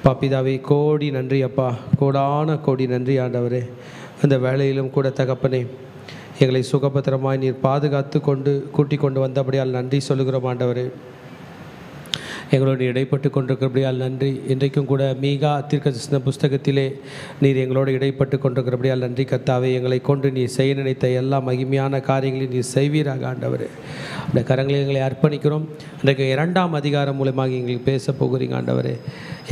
அப்பா பிதாவே, கோடி நன்றி அப்பா, கோடான கோடி நன்றி ஆண்டவரே. அந்த வேளையிலும் கூட தகப்பனே, எங்களை சுகபத்திரமாய் நீர் பாதுகாத்து கூட்டிக் கொண்டு வந்தபடியால் நன்றி சொல்லுகிறோம் ஆண்டவரே. எங்களோடு இடைப்பட்டு கொண்டிருக்கிறபடியால் நன்றி. இன்றைக்கும் கூட மீகா தீர்க்கதரிசன புஸ்தகத்திலே நீர் எங்களோடு இடைப்பட்டு கொண்டிருக்கிறபடியால் நன்றி கர்த்தாவே. எங்களை கொண்டு நீர் செய்ய நினைத்த எல்லா மகிமையான காரியங்களையும் நீர் செய்வீராக ஆண்டவரே. அந்த கரங்களில் எங்களை அர்ப்பணிக்கிறோம். இன்றைக்கு 2ஆம் அதிகாரம் மூலமாக எங்களுக்கு பேச போகிறீங்க ஆண்டவரே.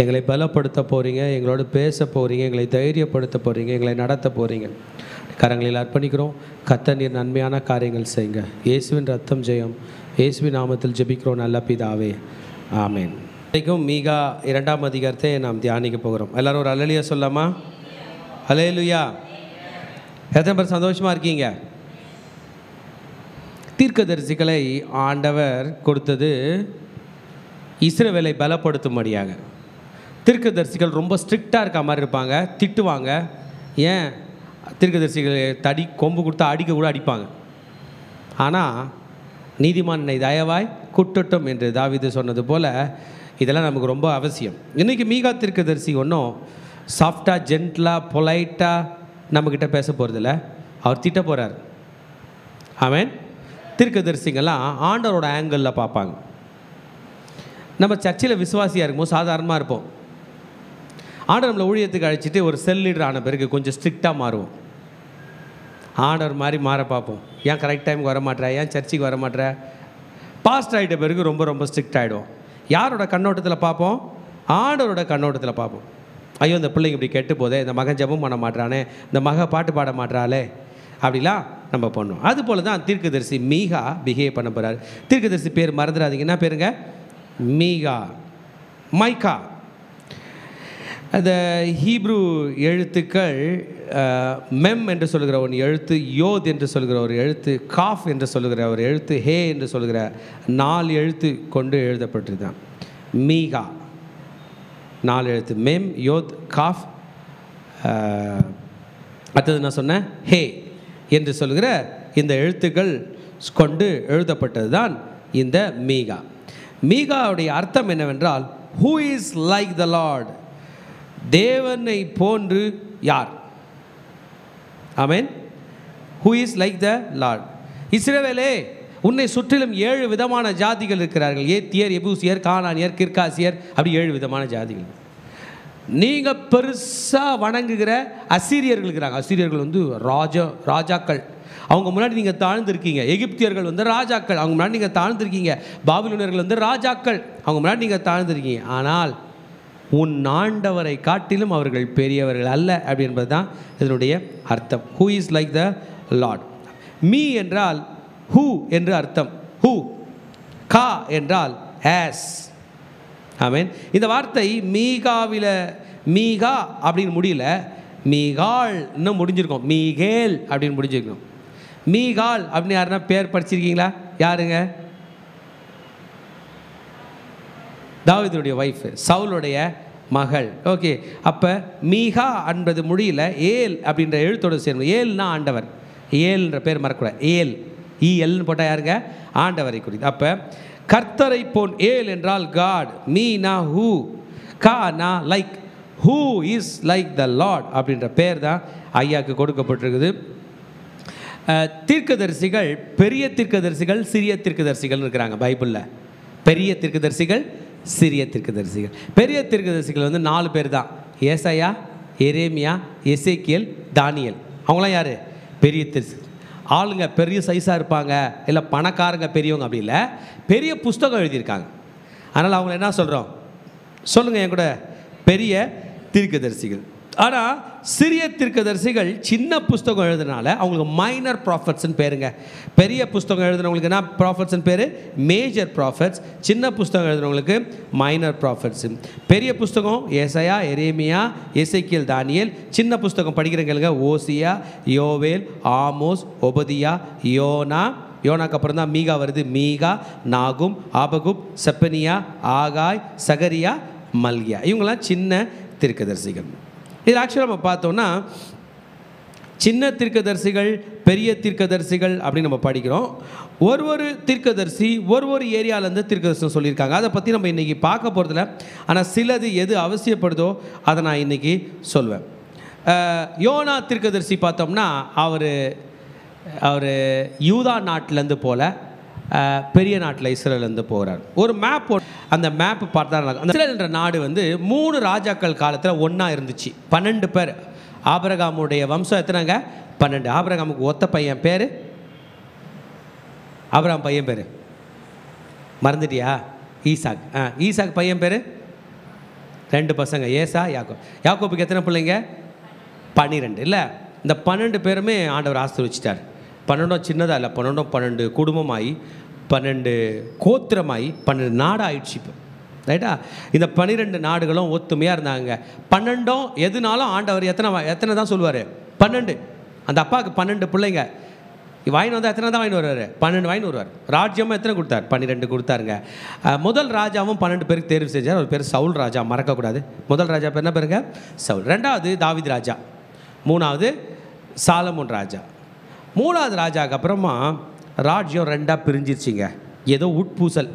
எங்களை பலப்படுத்த போகிறீங்க, எங்களோடு பேச போகிறீங்க, எங்களை தைரியப்படுத்த போகிறீங்க, எங்களை நடத்த போகிறீங்க. கரங்களில் அர்ப்பணிக்கிறோம். கர்த்தர் நீர் நன்மையான காரியங்கள் செய்யுங்க. இயேசுவின் ரத்தம் ஜெயம். இயேசுவின் நாமத்தில் ஜெபிக்கிறோம் நல்ல பிதாவே, ஆமேன். இன்றைக்கும் மீகா 2ஆம் அதிகாரத்தை நாம் தியானிக்க போகிறோம். எல்லோரும் ஒரு அல்லேலூயா சொல்லாமா? அல்லேலூயா. எத்தனை பேர் சந்தோஷமாக இருக்கீங்க? தீர்க்கதரிசிகளை ஆண்டவர் கொடுத்தது இஸ்ரவேலை பலப்படுத்தும்படியாக. தீர்க்கதரிசிகள் ரொம்ப ஸ்ட்ரிக்டாக இருக்க மாதிரி இருப்பாங்க, திட்டுவாங்க. ஏன் தீர்க்கதரிசிகளை தடி கொம்பு கொடுத்தா அடிக்க கூட அடிப்பாங்க. ஆனால் நீதிமானை தயவாய் குட்டட்டும் என்று தாவீது சொன்னது போல் இதெல்லாம் நமக்கு ரொம்ப அவசியம். இன்றைக்கி மீகா தீர்க்கதரிசி ஒன்றும் சாஃப்டாக ஜென்டலாக பொலைட்டாக நம்மக்கிட்ட பேச போகிறதில்ல, அவர் திட்ட போகிறார். ஆமென். தீர்க்கதரிசிங்கெல்லாம் ஆண்டவரோட ஆங்கிளில் பார்ப்பாங்க. நம்ம சர்ச்சில் விசுவாசியாக இருக்கும்போது சாதாரணமாக இருப்போம். ஆண்டவர் நம்மளை ஊழியத்துக்கு அழைச்சிட்டு ஒரு செல் லீடர் ஆன பிறகு கொஞ்சம் ஸ்ட்ரிக்டாக மாறுவோம். ஆண்டவர் மாதிரி மாற பார்ப்போம். ஏன் கரெக்ட் டைமுக்கு வர மாட்டேற, ஏன் சர்ச்சுக்கு வர மாட்டேற. பாஸ்ட் ஆகிட்ட பிறகு ரொம்ப ரொம்ப ஸ்ட்ரிக்ட் ஆகிடும். யாரோட கண்ணோட்டத்தில் பார்ப்போம்? ஆண்டவரோட கண்ணோட்டத்தில் பார்ப்போம். ஐயோ இந்த பிள்ளைங்க இப்படி கெட்டு போதே, இந்த மகன் ஜெபம் பண்ண மாட்டானே, இந்த மகன் பாட்டு பாட மாட்டாளே, அப்படிலாம் நம்ம பண்ணுவோம். அதுபோல் தான் தீர்க்கதரிசி மீகா பிஹேவ் பண்ண போகிறார். தீர்க்கதரிசி பேர் மறந்துடாதீங்க. என்ன பேருங்க? மீகா, மைக்கா. அந்த ஹீப்ரு எழுத்துக்கள் மெம் என்று சொல்கிற ஒரு எழுத்து, யோத் என்று சொல்கிற ஒரு எழுத்து, காஃப் என்று சொல்கிற ஒரு எழுத்து, ஹே என்று சொல்கிற 4 எழுத்து கொண்டு எழுதப்பட்டிருந்தான். மீகா 4 எழுத்து, மெம், யோத், காஃப், அடுத்தது நான் சொன்னேன் ஹே என்று சொல்கிற இந்த எழுத்துக்கள் கொண்டு எழுதப்பட்டது தான் இந்த மீகா. மீகாவுடைய அர்த்தம் என்னவென்றால், who is like the lord, தேவனை போன்று யார்? ஆமென். Who is like the lord. இஸ்ரவேலே, உன்னை சுற்றிலும் 7 விதமான ஜாதிகள் இருக்கிறார்கள். ஏத்தியர், எபூசியர், கானானியர், கிர்காசியர், அப்படி 7 விதமான ஜாதிகள். நீங்கள் பெருசாக வணங்குகிற அசீரியர்கள் இருக்கிறாங்க. அசீரியர்கள் வந்து ராஜாக்கள். அவங்க முன்னாடி நீங்கள் தாழ்ந்திருக்கீங்க. எகிப்தியர்கள் வந்து ராஜாக்கள், அவங்க முன்னாடி நீங்கள் தாழ்ந்திருக்கீங்க. பாபிலோனியர்கள் வந்து ராஜாக்கள், அவங்க முன்னாடி நீங்கள் தாழ்ந்திருக்கீங்க. ஆனால் உன் ஆண்டவரை காட்டிலும் அவர்கள் பெரியவர்கள் அல்ல, அப்படி என்பது தான் இதனுடைய அர்த்தம். Who is like the Lord. Me என்றால் ஹூ என்று அர்த்தம். ஹூ. கா என்றால் ஆஸ். ஆமென். இந்த வார்த்தை மீகாவில் மீகா அப்படின்னு முடியல, மீகால் இன்னும் முடிஞ்சிருக்கும். மீகேல் அப்படின்னு முடிஞ்சிருக்கணும். மீகால் அப்படின்னு யாருன்னா பேர் படிச்சிருக்கீங்களா? யாருங்க? தாவீதுடைய ஒய்ஃப், சவுலுடைய மகள். ஓகே. அப்போ மீகா என்பது முடியல, ஏல் அப்படின்ற எழுத்தோடு சேரும். ஏல்னா ஆண்டவர். ஏல்ன்ற பேர் மறக்கூடாது. ஏல், இஎல்னு போட்டால் யாருங்க? ஆண்டவரை குறித்து. அப்போ கர்த்தரை போன். ஏல் என்றால் காட். மீனா ஹூ, கானா லைக். Who is like the Lord அப்படின்ற பேர் தான் ஐயாவுக்கு கொடுக்கப்பட்டிருக்குது. தீர்க்கதரிசிகள், பெரிய தீர்க்கதரிசிகள், சிறிய தீர்க்கதரிசிகள் இருக்கிறாங்க பைபிளில். பெரிய தீர்க்கதரிசிகள், சிறிய தீர்க்கதரிசிகள். பெரிய தீர்க்கதரிசிகள் வந்து 4 பேர் தான். ஏசாயா, எரேமியா, எசேக்கியேல், தானியேல். அவங்களாம் யார்? பெரிய தீர்க்கதரிசி. ஆளுங்க பெரிய சைஸாக இருப்பாங்க, இல்லை பணக்காரங்க பெரியவங்க, அப்படி இல்லை, பெரிய புஸ்தகம் எழுதியிருக்காங்க. அதனால் அவங்கள என்ன சொல்கிறோம்? சொல்லுங்கள் என் கூட. பெரிய தீர்க்கதரிசிகள். ஆனால் சிறிய தீர்க்கதரிசிகள் சின்ன புஸ்தகம் எழுதுனால அவங்களுக்கு மைனர் ப்ராஃபட்ஸ்ன்னு பேருங்க. பெரிய புஸ்தகம் எழுதுனவங்களுக்கு என்ன ப்ராஃபட்ஸ்ன்னு பேர்? Major prophets. சின்ன புஸ்தகம் எழுதுனவங்களுக்கு மைனர் ப்ராஃபட்ஸ். பெரிய புஸ்தகம் ஏசாயா, எரேமியா, எசேக்கியேல், தானியேல். சின்ன புஸ்தகம் படிக்கிறவங்களுக்கு ஓசியா, யோவேல், ஆமோஸ், ஒபதியா, யோனா. யோனாக்கு அப்புறம் தான் மீகா வருது. மீகா, நாகும், ஆபகுப், செப்பனியா, ஆகாய், சகரியா, மல்கியா. இவங்களாம் சின்ன தீர்க்கதரிசிகள். இது ஆக்சுவலாக நம்ம பார்த்தோன்னா சின்ன தீர்க்கதரிசிகள், பெரிய தீர்க்கதரிசிகள் அப்படின்னு நம்ம படிக்கிறோம். ஒரு தீர்க்கதரிசி ஒரு ஏரியாவிலேருந்து தீர்க்கதரிசனம் சொல்லியிருக்காங்க. அதை பற்றி நம்ம இன்றைக்கி பார்க்க போகிறதில்ல. ஆனால் சிலது எது அவசியப்படுதோ அதை நான் இன்றைக்கி சொல்வேன். யோனா தீர்க்கதரிசி பார்த்தோம்னா அவர் யூதா நாட்டிலேருந்து போல பெரிய நாட்டில் இஸ்ரேலேருந்து போகிறார். ஒரு மேப், அந்த மேப்பு பார்த்தா அந்த இஸ்ரேல் என்ற நாடு 3 ராஜாக்கள் காலத்தில் ஒன்றா இருந்துச்சு. 12 பேர். ஆபிரகாமுடைய வம்சம் எத்தனைங்க? 12. ஆபிரகாமுக்கு ஒத்த பையன் பேர், ஆபிரகாம் பையன் பேர் மறந்துட்டியா? ஈசாக். ஈசாக் பையன் பேர், 2 பசங்க, ஏசா, யாக்கோப். யாக்கோப்புக்கு எத்தனை பிள்ளைங்க? 12. இல்லை, இந்த 12 பேருமே ஆண்டவர் ஆசீர்வதிச்சிட்டார். 12 சின்னதாக இல்லை, 12 குடும்பமாகி 12 கோத்திரமாகி 12 நாடாயிடுச்சு இப்போ. ரைட்டா? இந்த 12 நாடுகளும் ஒத்துமையாக இருந்தாங்க. 12 எதுனாலும் ஆண்டவர் எத்தனை தான் சொல்லுவார்? 12. அந்த அப்பாவுக்கு 12 பிள்ளைங்க. வாயின் வந்தால் எத்தனை தான் வாயின் வருவார்? 12 வாயின் வருவார். ராஜ்யமும் எத்தனை கொடுத்தார்? 12 கொடுத்தாருங்க. முதல் ராஜாவும் 12 பேருக்கு தேர்வு செஞ்சார். ஒரு பேர் சவுல் ராஜா, மறக்கக்கூடாது. முதல் ராஜா பேர் என்ன பேருங்க? சவுல். 2வது தாவீது ராஜா. 3வது சாலமோன் ராஜா. 3வது ராஜாவுக்கு அப்புறமா ராஜ்யம் 2ஆக பிரிஞ்சிருச்சிங்க. ஏதோ உட்பூசல்,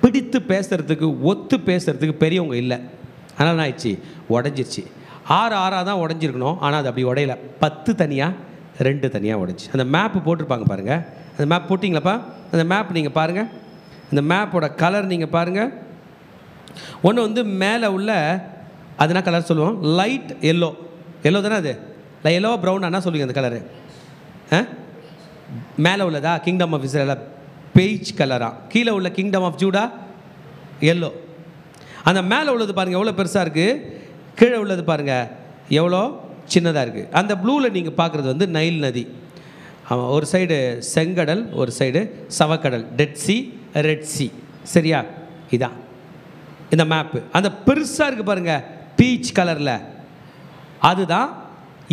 பிடித்து பேசுகிறதுக்கு, ஒத்து பேசுகிறதுக்கு பெரியவங்க இல்லை. அதனால் என்ன ஆயிடுச்சு? உடஞ்சிருச்சு. 6 தான் உடஞ்சிருக்கணும். ஆனால் அது அப்படி உடையலை. 10 தனியாக, 2 தனியாக உடஞ்சி. அந்த மேப்பு போட்டிருப்பாங்க பாருங்கள். அந்த மேப் போட்டிங்களாப்பா? அந்த மேப் நீங்கள் பாருங்கள். அந்த மேப்போட கலர் நீங்கள் பாருங்கள். ஒன்று மேலே உள்ள அதுனா கலர் சொல்லுவோம், லைட் எல்லோ. எல்லோ தானே அது? இல்லை, எல்லோ ப்ரௌன் என்ன சொல்லுவீங்க அந்த கலரு? மேலே உள்ளதா கிங்டம் ஆஃப் இஸ்ரேல் பெய்ச் கலராக, கீழே உள்ள கிங்டம் ஆஃப் ஜூடா எல்லோ. அந்த மேலே உள்ளது பாருங்கள் எவ்வளோ பெருசாக இருக்குது, கீழே உள்ளது பாருங்கள் எவ்வளோ சின்னதாக இருக்குது. அந்த ப்ளூவில் நீங்கள் பார்க்குறது நைல் நதி. ஒரு சைடு செங்கடல், ஒரு சைடு சவக்கடல், டெட் சி, ரெட் சி. சரியா? இதான் இந்த மேப்பு. அந்த பெருசாக இருக்குது பாருங்கள் பீச் கலரில், அதுதான்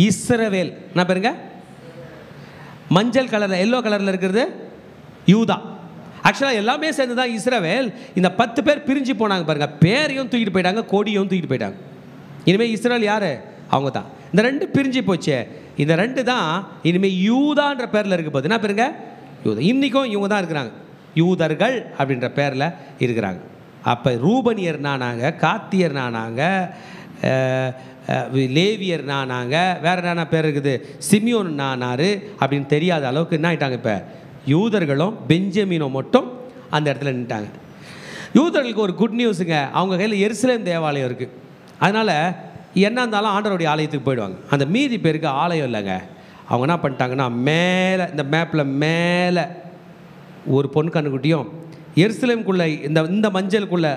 இஸ்ரவேல். என்ன பாருங்க? மஞ்சள் கலரில், எல்லோ கலரில் இருக்கிறது யூதா. ஆக்சுவலாக எல்லாமே சேர்ந்து தான் இஸ்ரவேல். இந்த 10 பேர் பிரிஞ்சு போனாங்க பாருங்கள். பேரையும் தூக்கிட்டு போயிட்டாங்க, கொடியும் தூக்கிட்டு போயிட்டாங்க. இனிமேல் இஸ்ரேல் யார்? அவங்க தான். இந்த 2 பிரிஞ்சு போச்சு. இந்த 2 தான் இனிமேல் யூதான்ற பேரில் இருக்க போகுது. என்ன பேருங்க? யூதா. இன்றைக்கும் இவங்க தான் இருக்கிறாங்க, யூதர்கள் அப்படின்ற பேரில் இருக்கிறாங்க. அப்போ ரூபனியர் நானாங்க, காத்தியர் நானாங்க, லேவியர் நானாங்க, வேறு என்னென்ன பேர் இருக்குது, சிமியோன் நானார் அப்படின்னு தெரியாத அளவுக்கு என்ன ஆகிட்டாங்க. இப்போ யூதர்களும் பெஞ்சமினும் மட்டும் அந்த இடத்துல நின்ட்டாங்க. யூதர்களுக்கு ஒரு குட் நியூஸுங்க, அவங்க கையில் எருசலேம் தேவாலயம் இருக்குது. அதனால் என்ன இருந்தாலும் ஆண்டவருடைய ஆலயத்துக்கு போயிடுவாங்க. அந்த மீதி பேருக்கு ஆலயம் இல்லைங்க. அவங்க என்ன பண்ணிட்டாங்கன்னா, மேலே இந்த மேப்பில் மேலே ஒரு பொன் கண்ணுக்குட்டியும், எருசலேமுக்குள்ளே இந்த மஞ்சளுக்குள்ளே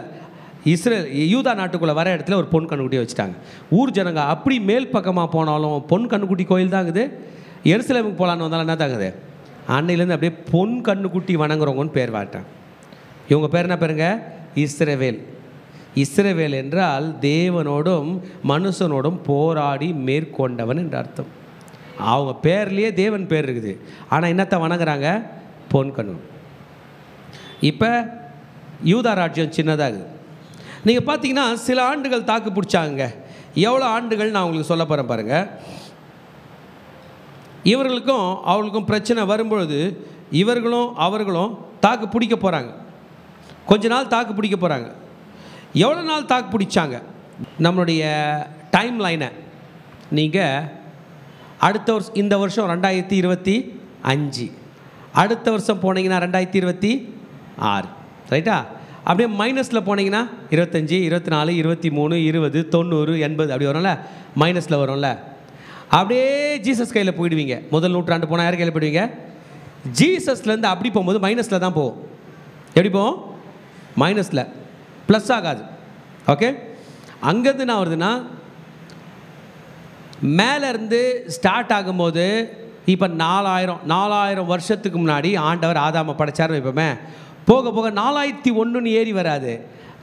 இஸ்ரேல் யூதா நாட்டுக்குள்ளே வர இடத்துல ஒரு பொன் கண்ணுக்குட்டியை வச்சுட்டாங்க. ஊர் ஜனங்க அப்படி மேல் பக்கமாக போனாலும் பொன் கண்ணுக்குட்டி கோயில் தாங்குது. எருசலேமுக்கு போகலான்னு வந்தாலும் என்ன தாங்குது? அன்னையிலேருந்து அப்படியே பொன் கண்ணுக்குட்டி வணங்குறவங்கன்னு பேர் வாட்டாங்க. இவங்க பேர் என்ன பேருங்க? இஸ்ரவேல். இஸ்ரவேல் என்றால் தேவனோடும் மனுஷனோடும் போராடி மேற்கொண்டவன் என்ற அர்த்தம். அவங்க பேர்லேயே தேவன் பேர் இருக்குது. ஆனால் என்னத்தை வணங்குறாங்க? பொன் கண்ணு. இப்போ யூதா ராஜ்யம் சின்னதாகுது. நீங்கள் பார்த்தீங்கன்னா சில ஆண்டுகள் தாக்கு பிடிச்சாங்க. எவ்வளோ ஆண்டுகள் நான் உங்களுக்கு சொல்ல போகிறேன் பாருங்கள். இவர்களுக்கும் அவர்களுக்கும் பிரச்சனை வரும்பொழுது இவர்களும் அவர்களும் தாக்கு பிடிக்க போகிறாங்க. கொஞ்ச நாள் தாக்கு பிடிக்க போகிறாங்க. எவ்வளோ நாள் தாக்கு பிடிச்சாங்க? நம்மளுடைய டைம் லைனை நீங்கள் அடுத்த வருஷம், இந்த வருஷம் 2025, அடுத்த வருஷம் போனீங்கன்னா 2026, ரைட்டா? அப்படியே மைனஸில் போனீங்கன்னா 25, 24, 23, 20, 90, 80 அப்படி வரும்ல, மைனஸில் வரும்ல. அப்படியே ஜீசஸ் கையில் போயிடுவீங்க. முதல் நூற்றாண்டு போனால் யார் கையில் போயிடுவீங்க? ஜீசஸ்லேருந்து அப்படி போகும்போது மைனஸில் தான் போகும். எப்படி போகும்? மைனஸில், ப்ளஸ் ஆகாது. ஓகே, அங்கேருந்து நான் வருதுன்னா மேலேருந்து ஸ்டார்ட் ஆகும்போது இப்போ 4000 வருஷத்துக்கு முன்னாடி ஆண்டவர் ஆதாமை படைச்சாருன்னு வைப்போமே, போக போக 4001 ஏறி வராது.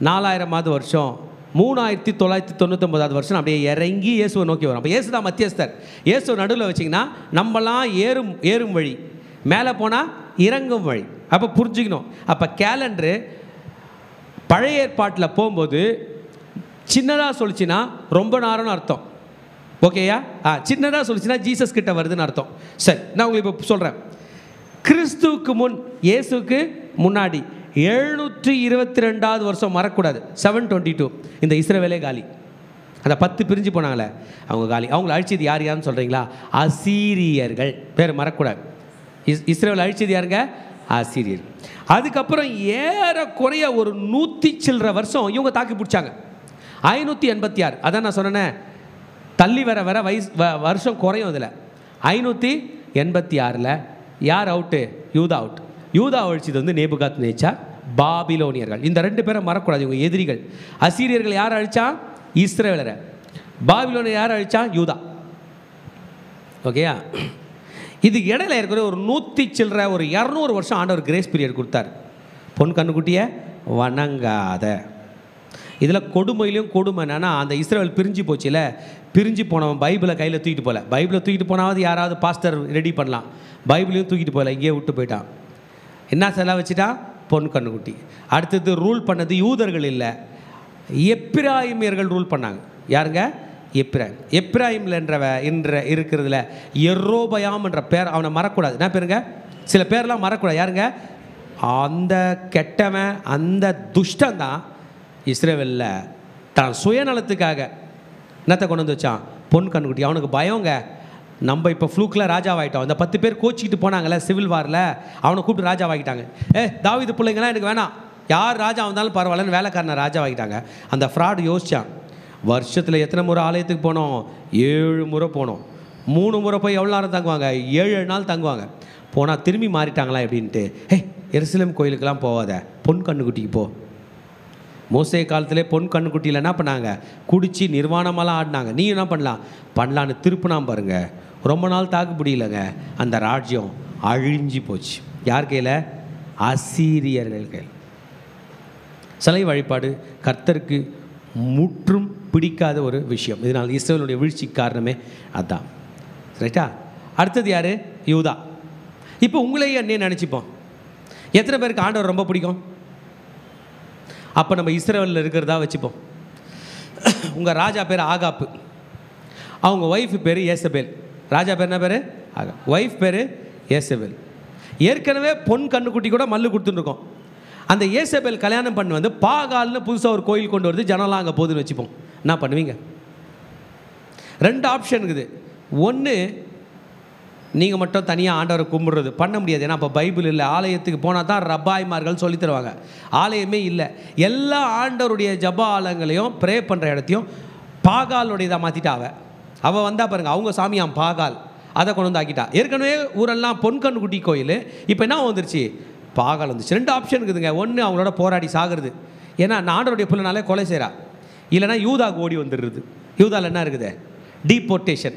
4000வது வருஷம், 3999வது வருஷம் அப்படியே இறங்கி இயேசுவை நோக்கி வரும். அப்போ இயேசு தான் மத்தியஸ்தர். இயேசு நடுவில் வச்சிங்கன்னா நம்மலாம் ஏறும் வழி, மேலே போனால் இறங்கும் வழி. அப்போ புரிஞ்சுக்கணும். அப்போ கேலண்டரு பழைய ஏற்பாட்டில் போகும்போது சின்னதாக சொல்லிச்சுன்னா ரொம்ப நேரம்னு அர்த்தம். ஓகேயா? சின்னதாக சொல்லிச்சுன்னா ஜீசஸ் கிட்ட வருதுன்னு அர்த்தம். சரி, நான் உங்களுக்கு இப்போ சொல்கிறேன். கிறிஸ்துவுக்கு முன், இயேசுக்கு முன்னாடி 722வது வருஷம் மறக்கக்கூடாது. 722 இந்த இஸ்ரவேலே காலி. அந்த 10 பிரிஞ்சு போனாங்களே அவங்க காலி. அவங்கள அழிச்சது யார் யாருன்னு சொல்கிறீங்களா? அசீரியர்கள். பேர் மறக்கக்கூடாது. இஸ்ரவேல் அழிச்சது யாருங்க? அசீரியர். அதுக்கப்புறம் ஏறக்குறைய ஒரு 100 சில்லற வருஷம் இவங்க தாக்கி பிடிச்சாங்க. 586. அதான் நான் சொன்னேன், தள்ளி வர வர வருஷம் குறையும். அதில் 586ல் யார் அவுட்டு? யூதா அவுட். யூதா அழிச்சது வந்து நேபுகாத் நேச்சார், பாபிலோனியர்கள். இந்த 2 பேரை மறக்கூடாது, இவங்க எதிரிகள். அசீரியர்கள் யார் அழிச்சா? இஸ்ரவேலரை. பாபிலோனியர் யார் அழிச்சா? யூதா. ஓகேயா? இது இடையில இருக்கிற ஒரு 100 சில்லற ஒரு 200 வருஷம் ஆண்டவர் கிரேஸ் பீரியட் கொடுத்தார். பொன் கண்ணுக்குட்டியை வணங்காத. இதில் கொடுமையிலையும் கொடுமை என்னன்னா, அந்த இஸ்ரவேல் பிரிஞ்சு போச்சுல, பிரிஞ்சு போனவன் பைபிளை கையில் தூக்கிட்டு போகல. பைபிளை தூக்கிட்டு போனாவது யாராவது பாஸ்டர் ரெடி பண்ணலாம், பைபிளையும் தூக்கிட்டு போகல, இங்கேயே விட்டு போயிட்டான். என்ன செலவு வச்சுட்டான்? பொன் கண்ணுக்குட்டி. அடுத்தது ரூல் பண்ணது யூதர்கள் இல்லை, எப்பிராயிமியர்கள் ரூல் பண்ணாங்க. யாருங்க? எப்பிராயிமில் என்ற இருக்கிறதுல எரோபயாம் என்ற பேர், அவனை மறக்கூடாது. என்ன பேருங்க? சில பேர்லாம் மறக்கூடாது. யாருங்க? அந்த கெட்டவன், அந்த துஷ்டன் தான் இஸ்ரவேலில் தான் சுயநலத்துக்காக என்னத்தை கொண்டு வந்து வச்சான்? பொன் கண்ணுக்குட்டி. அவனுக்கு பயங்க, நம்ம இப்போ ஃப்ளூக்கில் ராஜாவாகிட்டோம். அந்த 10 பேர் கோச்சிக்கிட்டு போனாங்கல்ல சிவில் வாரில், அவனை கூப்பிட்டு ராஜாவாகிட்டாங்க. தாவீது பிள்ளைங்களாம் எனக்கு வேணாம், யார் ராஜா வந்தாலும் பரவாயில்லன்னு வேலைக்காரனை ராஜாவாகிட்டாங்க. அந்த ஃப்ராடு யோசித்தான், வருஷத்தில் எத்தனை முறை ஆலயத்துக்கு போனோம்? 7 முறை போனோம். 3 முறை போய் எவ்வளோ நேரம் தங்குவாங்க? 7 நாள் தங்குவாங்க. போனால் திரும்பி மாறிட்டாங்களா எப்படின்ட்டு, எருசலேம் கோயிலுக்கெல்லாம் போகாத, பொன் கண்ணுக்குட்டிக்கு போ. மோசே காலத்திலே பொன் கண்ணுக்குட்டியில் என்ன பண்ணாங்க? குடித்து நிர்வாணமெல்லாம் ஆடினாங்க. நீ என்ன பண்ணலான்னு திருப்பினா பாருங்க, ரொம்ப நாள் தாக்கு பிடிக்கலங்க, அந்த ராஜ்யம் அழிஞ்சு போச்சு. யார் கையில்? அசீரியர்கள் கையில். சிலை வழிபாடு கர்த்தருக்கு முற்றும் பிடிக்காத ஒரு விஷயம். இதனால் இஸ்ரவேலுடைய வீழ்ச்சிக்கு காரணமே அதுதான். ரைட்டா? அடுத்தது யார்? யூதா. இப்போ உங்களையே என்ன நினச்சிப்போம்? எத்தனை பேருக்கு ஆண்டவர் ரொம்ப பிடிக்கும்? அப்போ நம்ம இஸ்ரவேலில் இருக்கிறதா வச்சுப்போம். உங்கள் ராஜா பேர் ஆகாப்பு, அவங்க ஒய்ஃப் பேர் ஏசபேல். ராஜா பேர் என்ன பேர்? ஆகா. ஒய்ஃப் பேர் ஏசபேல். ஏற்கனவே பொன் கண்ணுக்குட்டி கூட மல்லு கொடுத்துட்டுருக்கோம். அந்த ஏசபேல் கல்யாணம் பண்ணி வந்து பாகால்னு புதுசாக ஒரு கோயில் கொண்டு வருது, ஜனலாம் அங்கே போகுதுன்னு வச்சுப்போம். என்ன பண்ணுவீங்க? 2 ஆப்ஷன் இருக்குது. ஒன்று, நீங்கள் மட்டும் தனியாக ஆண்டவரை கும்பிட்றது பண்ண முடியாது. ஏன்னா அப்போ பைபிள் இல்லை. ஆலயத்துக்கு போனால் தான் ரப்பாய்மார்கள் சொல்லி தருவாங்க. ஆலயமே இல்லை. எல்லா ஆண்டவருடைய ஜப ஆலயங்களையும் ப்ரே பண்ணுற இடத்தையும் பாகாலுடையதாக மாற்றிட்டா. அவள் வந்தால் பாருங்கள், அவங்க சாமியாம் பாகால், அதை கொண்டு வந்து ஆக்கிட்டா. ஏற்கனவே ஊரெல்லாம் பொன் கண்ணுக்குட்டி கோயில், இப்போ என்ன வந்துருச்சு? பாகால் வந்துச்சு. 2 ஆப்ஷன் இருக்குதுங்க. ஒன்று, அவங்களோட போராடி சாகிறது, ஏன்னா ஆண்டவருடைய பிள்ளைனாலே கொலை செய்கிறா. இல்லைனா யூதாவுக்கு ஓடி வந்துடுறது. யூதாவில் என்ன இருக்குது? டீபோர்ட்டேஷன்.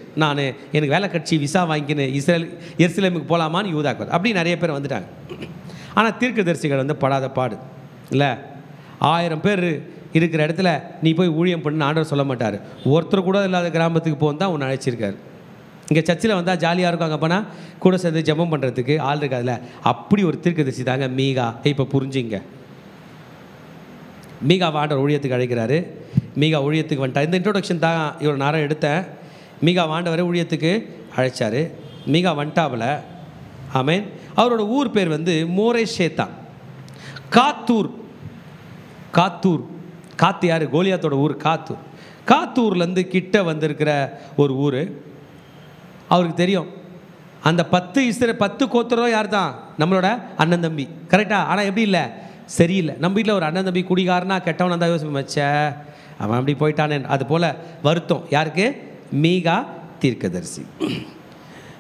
எனக்கு வேலை கட்சி விசா வாங்கிக்கின்னு எருசலேமுக்கு போகலாமான்னு யூதாக்கு அப்படி நிறைய பேர் வந்துட்டாங்க. ஆனால் தீர்க்கதரிசிகள் வந்து படாத பாடு இல்லை. 1000 பேர் இருக்கிற இடத்துல நீ போய் ஊழியம் பண்ணு ஆண்டவர் சொல்ல மாட்டார். ஒருத்தர் கூட இல்லாத கிராமத்துக்கு போகும் தான் உன்னை அழைச்சிருக்காரு. இங்கே சர்ச்சில் வந்தால் ஜாலியாக இருக்கும், அங்கே போனால் கூட சேர்ந்து ஜெபம் பண்ணுறதுக்கு ஆள் இருக்காதுல்ல. அப்படி ஒரு தீர்க்கதரிசி தாங்க மீகா. இப்போ புரிஞ்சுங்க, மீகா ஆண்டவர் ஊழியத்துக்கு அழைக்கிறாரு. மீகா ஊழியத்துக்கு வந்துட்டா. இந்த இன்ட்ரோடக்ஷன் தான் இவ்வளோ நேரம் எடுத்தேன். மீகா ஆண்டவரை ஊழியத்துக்கு அழைச்சார். மீகா வந்துட்டாவில். ஆமேன். அவரோட ஊர் பேர் வந்து மோரேஷேத்தா. காத்தூர். காத்து யார்? கோலியாத்தோட ஊர் காத்தூர். காத்தூர்லேருந்து கிட்ட வந்திருக்கிற ஒரு ஊர். அவருக்கு தெரியும் அந்த 10 கோத்திரம் யார் தான்? நம்மளோட அண்ணன் தம்பி. கரெக்டாக? ஆனால் எப்படி இல்லை? சரியில்லை. நம்ம வீட்டில் ஒரு அண்ணன் தம்பி குடிகாரனா கெட்டவனா தான் யோசிப்போம், வச்ச அவன் அப்படி போயிட்டானே. அது போல் வருத்தம் யாருக்கு? மீகா தீர்க்கதரிசி.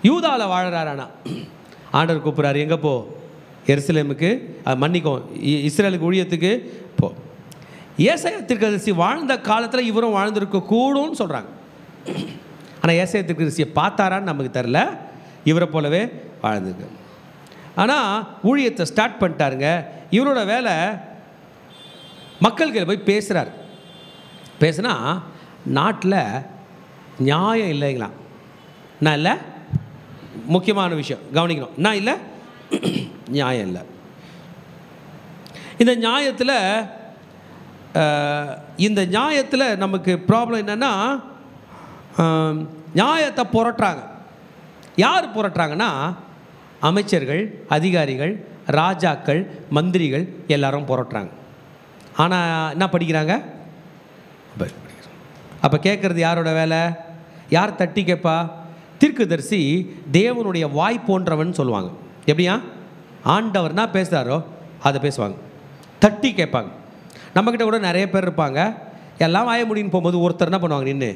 யூதாவில் வாழறாரு. ஆனால் ஆண்டவர் கூப்பிட்றாரு, எங்கே போ? எருசலேமுக்கு, மன்னிக்கும் இஸ்ரேலுக்கு ஊழியத்துக்கு போ. ஏசாயா தீர்க்கதரிசி வாழ்ந்த காலத்தில் இவரும் வாழ்ந்திருக்க கூடும்னு சொல்கிறாங்க. ஆனால் ஏசாயா தீர்க்கதரிசியை பார்த்தாரான்னு நமக்கு தெரில. இவரை போலவே வாழ்ந்துருக்கு. ஆனால் ஊழியத்தை ஸ்டார்ட் பண்ணிட்டாருங்க. இவரோட வேலை மக்கள்கிட்ட போய் பேசுகிறார். பேசுனா நாட்டில் நியாயம் இல்லைங்களா? நான் இல்லை, முக்கியமான விஷயம் கவனிக்கணும். நான் இல்லை, நியாயம் இல்லை. இந்த நியாயத்தில் நமக்கு ப்ராப்ளம் என்னென்னா, நியாயத்தை புரட்டுறாங்க. யார் புரட்டுறாங்கன்னா அமைச்சர்கள், அதிகாரிகள், ராஜாக்கள், மந்திரிகள் எல்லாரும் புரட்டுறாங்க. ஆனால் என்ன படிக்கிறாங்க? அப்போ கேட்குறது யாரோட வேலை? யார் தட்டி கேட்பா? தீர்க்கதரிசி தேவனுடைய வாய் போன்றவன் சொல்லுவாங்க. எப்படியா? ஆண்டவர்னா பேசுகிறாரோ அதை பேசுவாங்க, தட்டி கேட்பாங்க. நம்மக்கிட்ட கூட நிறைய பேர் இருப்பாங்க, எல்லாம் வாய முடின்னு போகும்போது ஒருத்தர் என்ன பண்ணுவாங்க, நின்று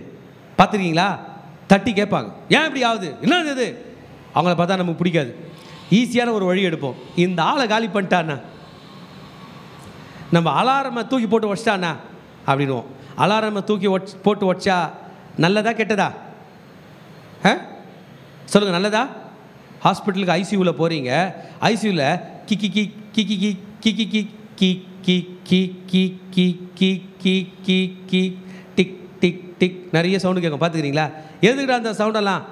பார்த்துருக்கீங்களா, தட்டி கேட்பாங்க. ஏன் இப்படி ஆகுது, என்ன இது? அவங்கள பார்த்தா நமக்கு பிடிக்காது. ஈஸியான ஒரு வழி எடுப்போம், இந்த ஆளை காலி பண்ணிட்டாண்ணா, நம்ம அலாரமை தூக்கி போட்டு வச்சிட்டாண்ணா அப்படின்வோம். அலாரமை தூக்கி போட்டு வச்சா நல்லதா கெட்டதா? சொல்லுங்கள், நல்லதா? ஹாஸ்பிட்டலுக்கு ஐசியூவில் போகிறீங்க, ஐசியூவில் கிக்கி கி கிக்கி கி கிக்கி கி கி கி கி கி கி கி கி கி கி டிக் டிக் டிக் நிறைய சவுண்டு கேட்கும், பார்த்துக்கிறீங்களா? எதுக்குடா அந்த சவுண்டெல்லாம்?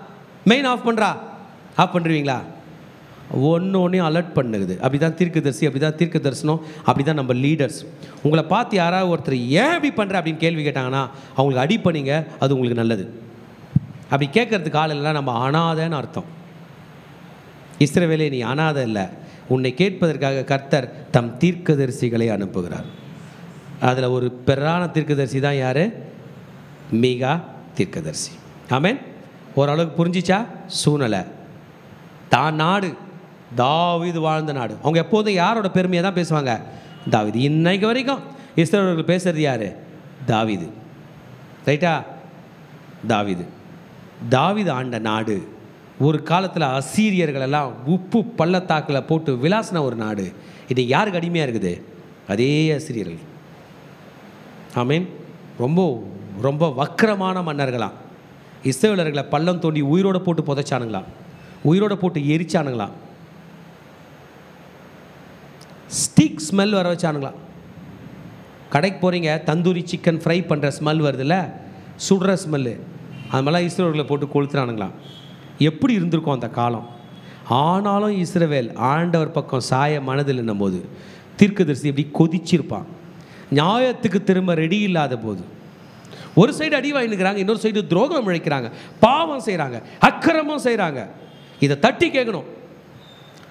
மெயின் ஆஃப் பண்ணுறா, ஆஃப் பண்ணுறீங்களா? ஒன்றையும் அலர்ட் பண்ணுது. அப்படி தான் தீர்க்கதரிசி, அப்படி தான் தீர்க்க தரிசனம், அப்படி தான் நம்ம லீடர்ஸ். உங்களை பார்த்து யாராவது ஒருத்தர் ஏன் இப்படி பண்ணுற அப்படின்னு கேள்வி கேட்டாங்கன்னா அவங்களுக்கு அடி பண்ணிங்க, அது உங்களுக்கு நல்லது. அப்படி கேட்கறதுக்கு ஆள் இல்லைன்னா நம்ம அனாதைன்னு அர்த்தம். இஸ்ரவேலே, நீ அனாதை இல்லை, உன்னை கேட்பதற்காக கர்த்தர் தம் தீர்க்கதரிசிகளை அனுப்புகிறார். அதில் ஒரு பெறான தீர்க்கதரிசி தான் யார்? மீகா தீர்க்கதரிசி. ஆமென். ஓரளவுக்கு புரிஞ்சிச்சா? சூழ்நிலை தான் நாடு தாவீது வாழ்ந்த நாடு. அவங்க எப்போதும் யாரோட பெருமையை தான் பேசுவாங்க? தாவீது. இன்னைக்கு வரைக்கும் இஸ்ரவேலர்கள் பேசுறது யார்? தாவீது. ரைட்டா? தாவீது. தாவீது ஆண்ட நாடு ஒரு காலத்தில் அசீரியர்களெல்லாம் உப்பு பள்ளத்தாக்கில் போட்டு விளாசின ஒரு நாடு. இது யாருக்கு அடிமையாக இருக்குது? அதே அசீரியர்கள். ஆமீன். ரொம்ப ரொம்ப வக்கரமான மன்னர்களாம். இஸ்ரவேலர்களை பள்ளம் தோண்டி உயிரோடு போட்டு புதைச்சானுங்களாம், உயிரோடு போட்டு எரிச்சானுங்களாம், ஸ்டிக் ஸ்மெல் வர வச்சானுங்களாம். கடைக்கு போகிறீங்க, தந்தூரி சிக்கன் ஃப்ரை பண்ணுற ஸ்மெல் வருதுல்ல, சுடுற ஸ்மெல்லு, அது மாதிரிலாம் இஸ்ரவேலர்களை போட்டு கொளுத்துறானுங்களாம். எப்படி இருந்திருக்கும் அந்த காலம்? ஆனாலும் இஸ்ரவேல் ஆண்டவர் பக்கம் சாய மனதில் என்னும் போது தீர்க்கதரிசி எப்படி கொதிச்சிருப்பான். நியாயத்துக்கு திரும்ப ரெடி இல்லாத போது ஒரு சைடு அடி வாங்கிக்கிறாங்க, இன்னொரு சைடு துரோகம் இழைக்கிறாங்க, பாவம் செய்கிறாங்க, அக்கிரமம் செய்கிறாங்க. இதை தட்டி கேட்கணும்.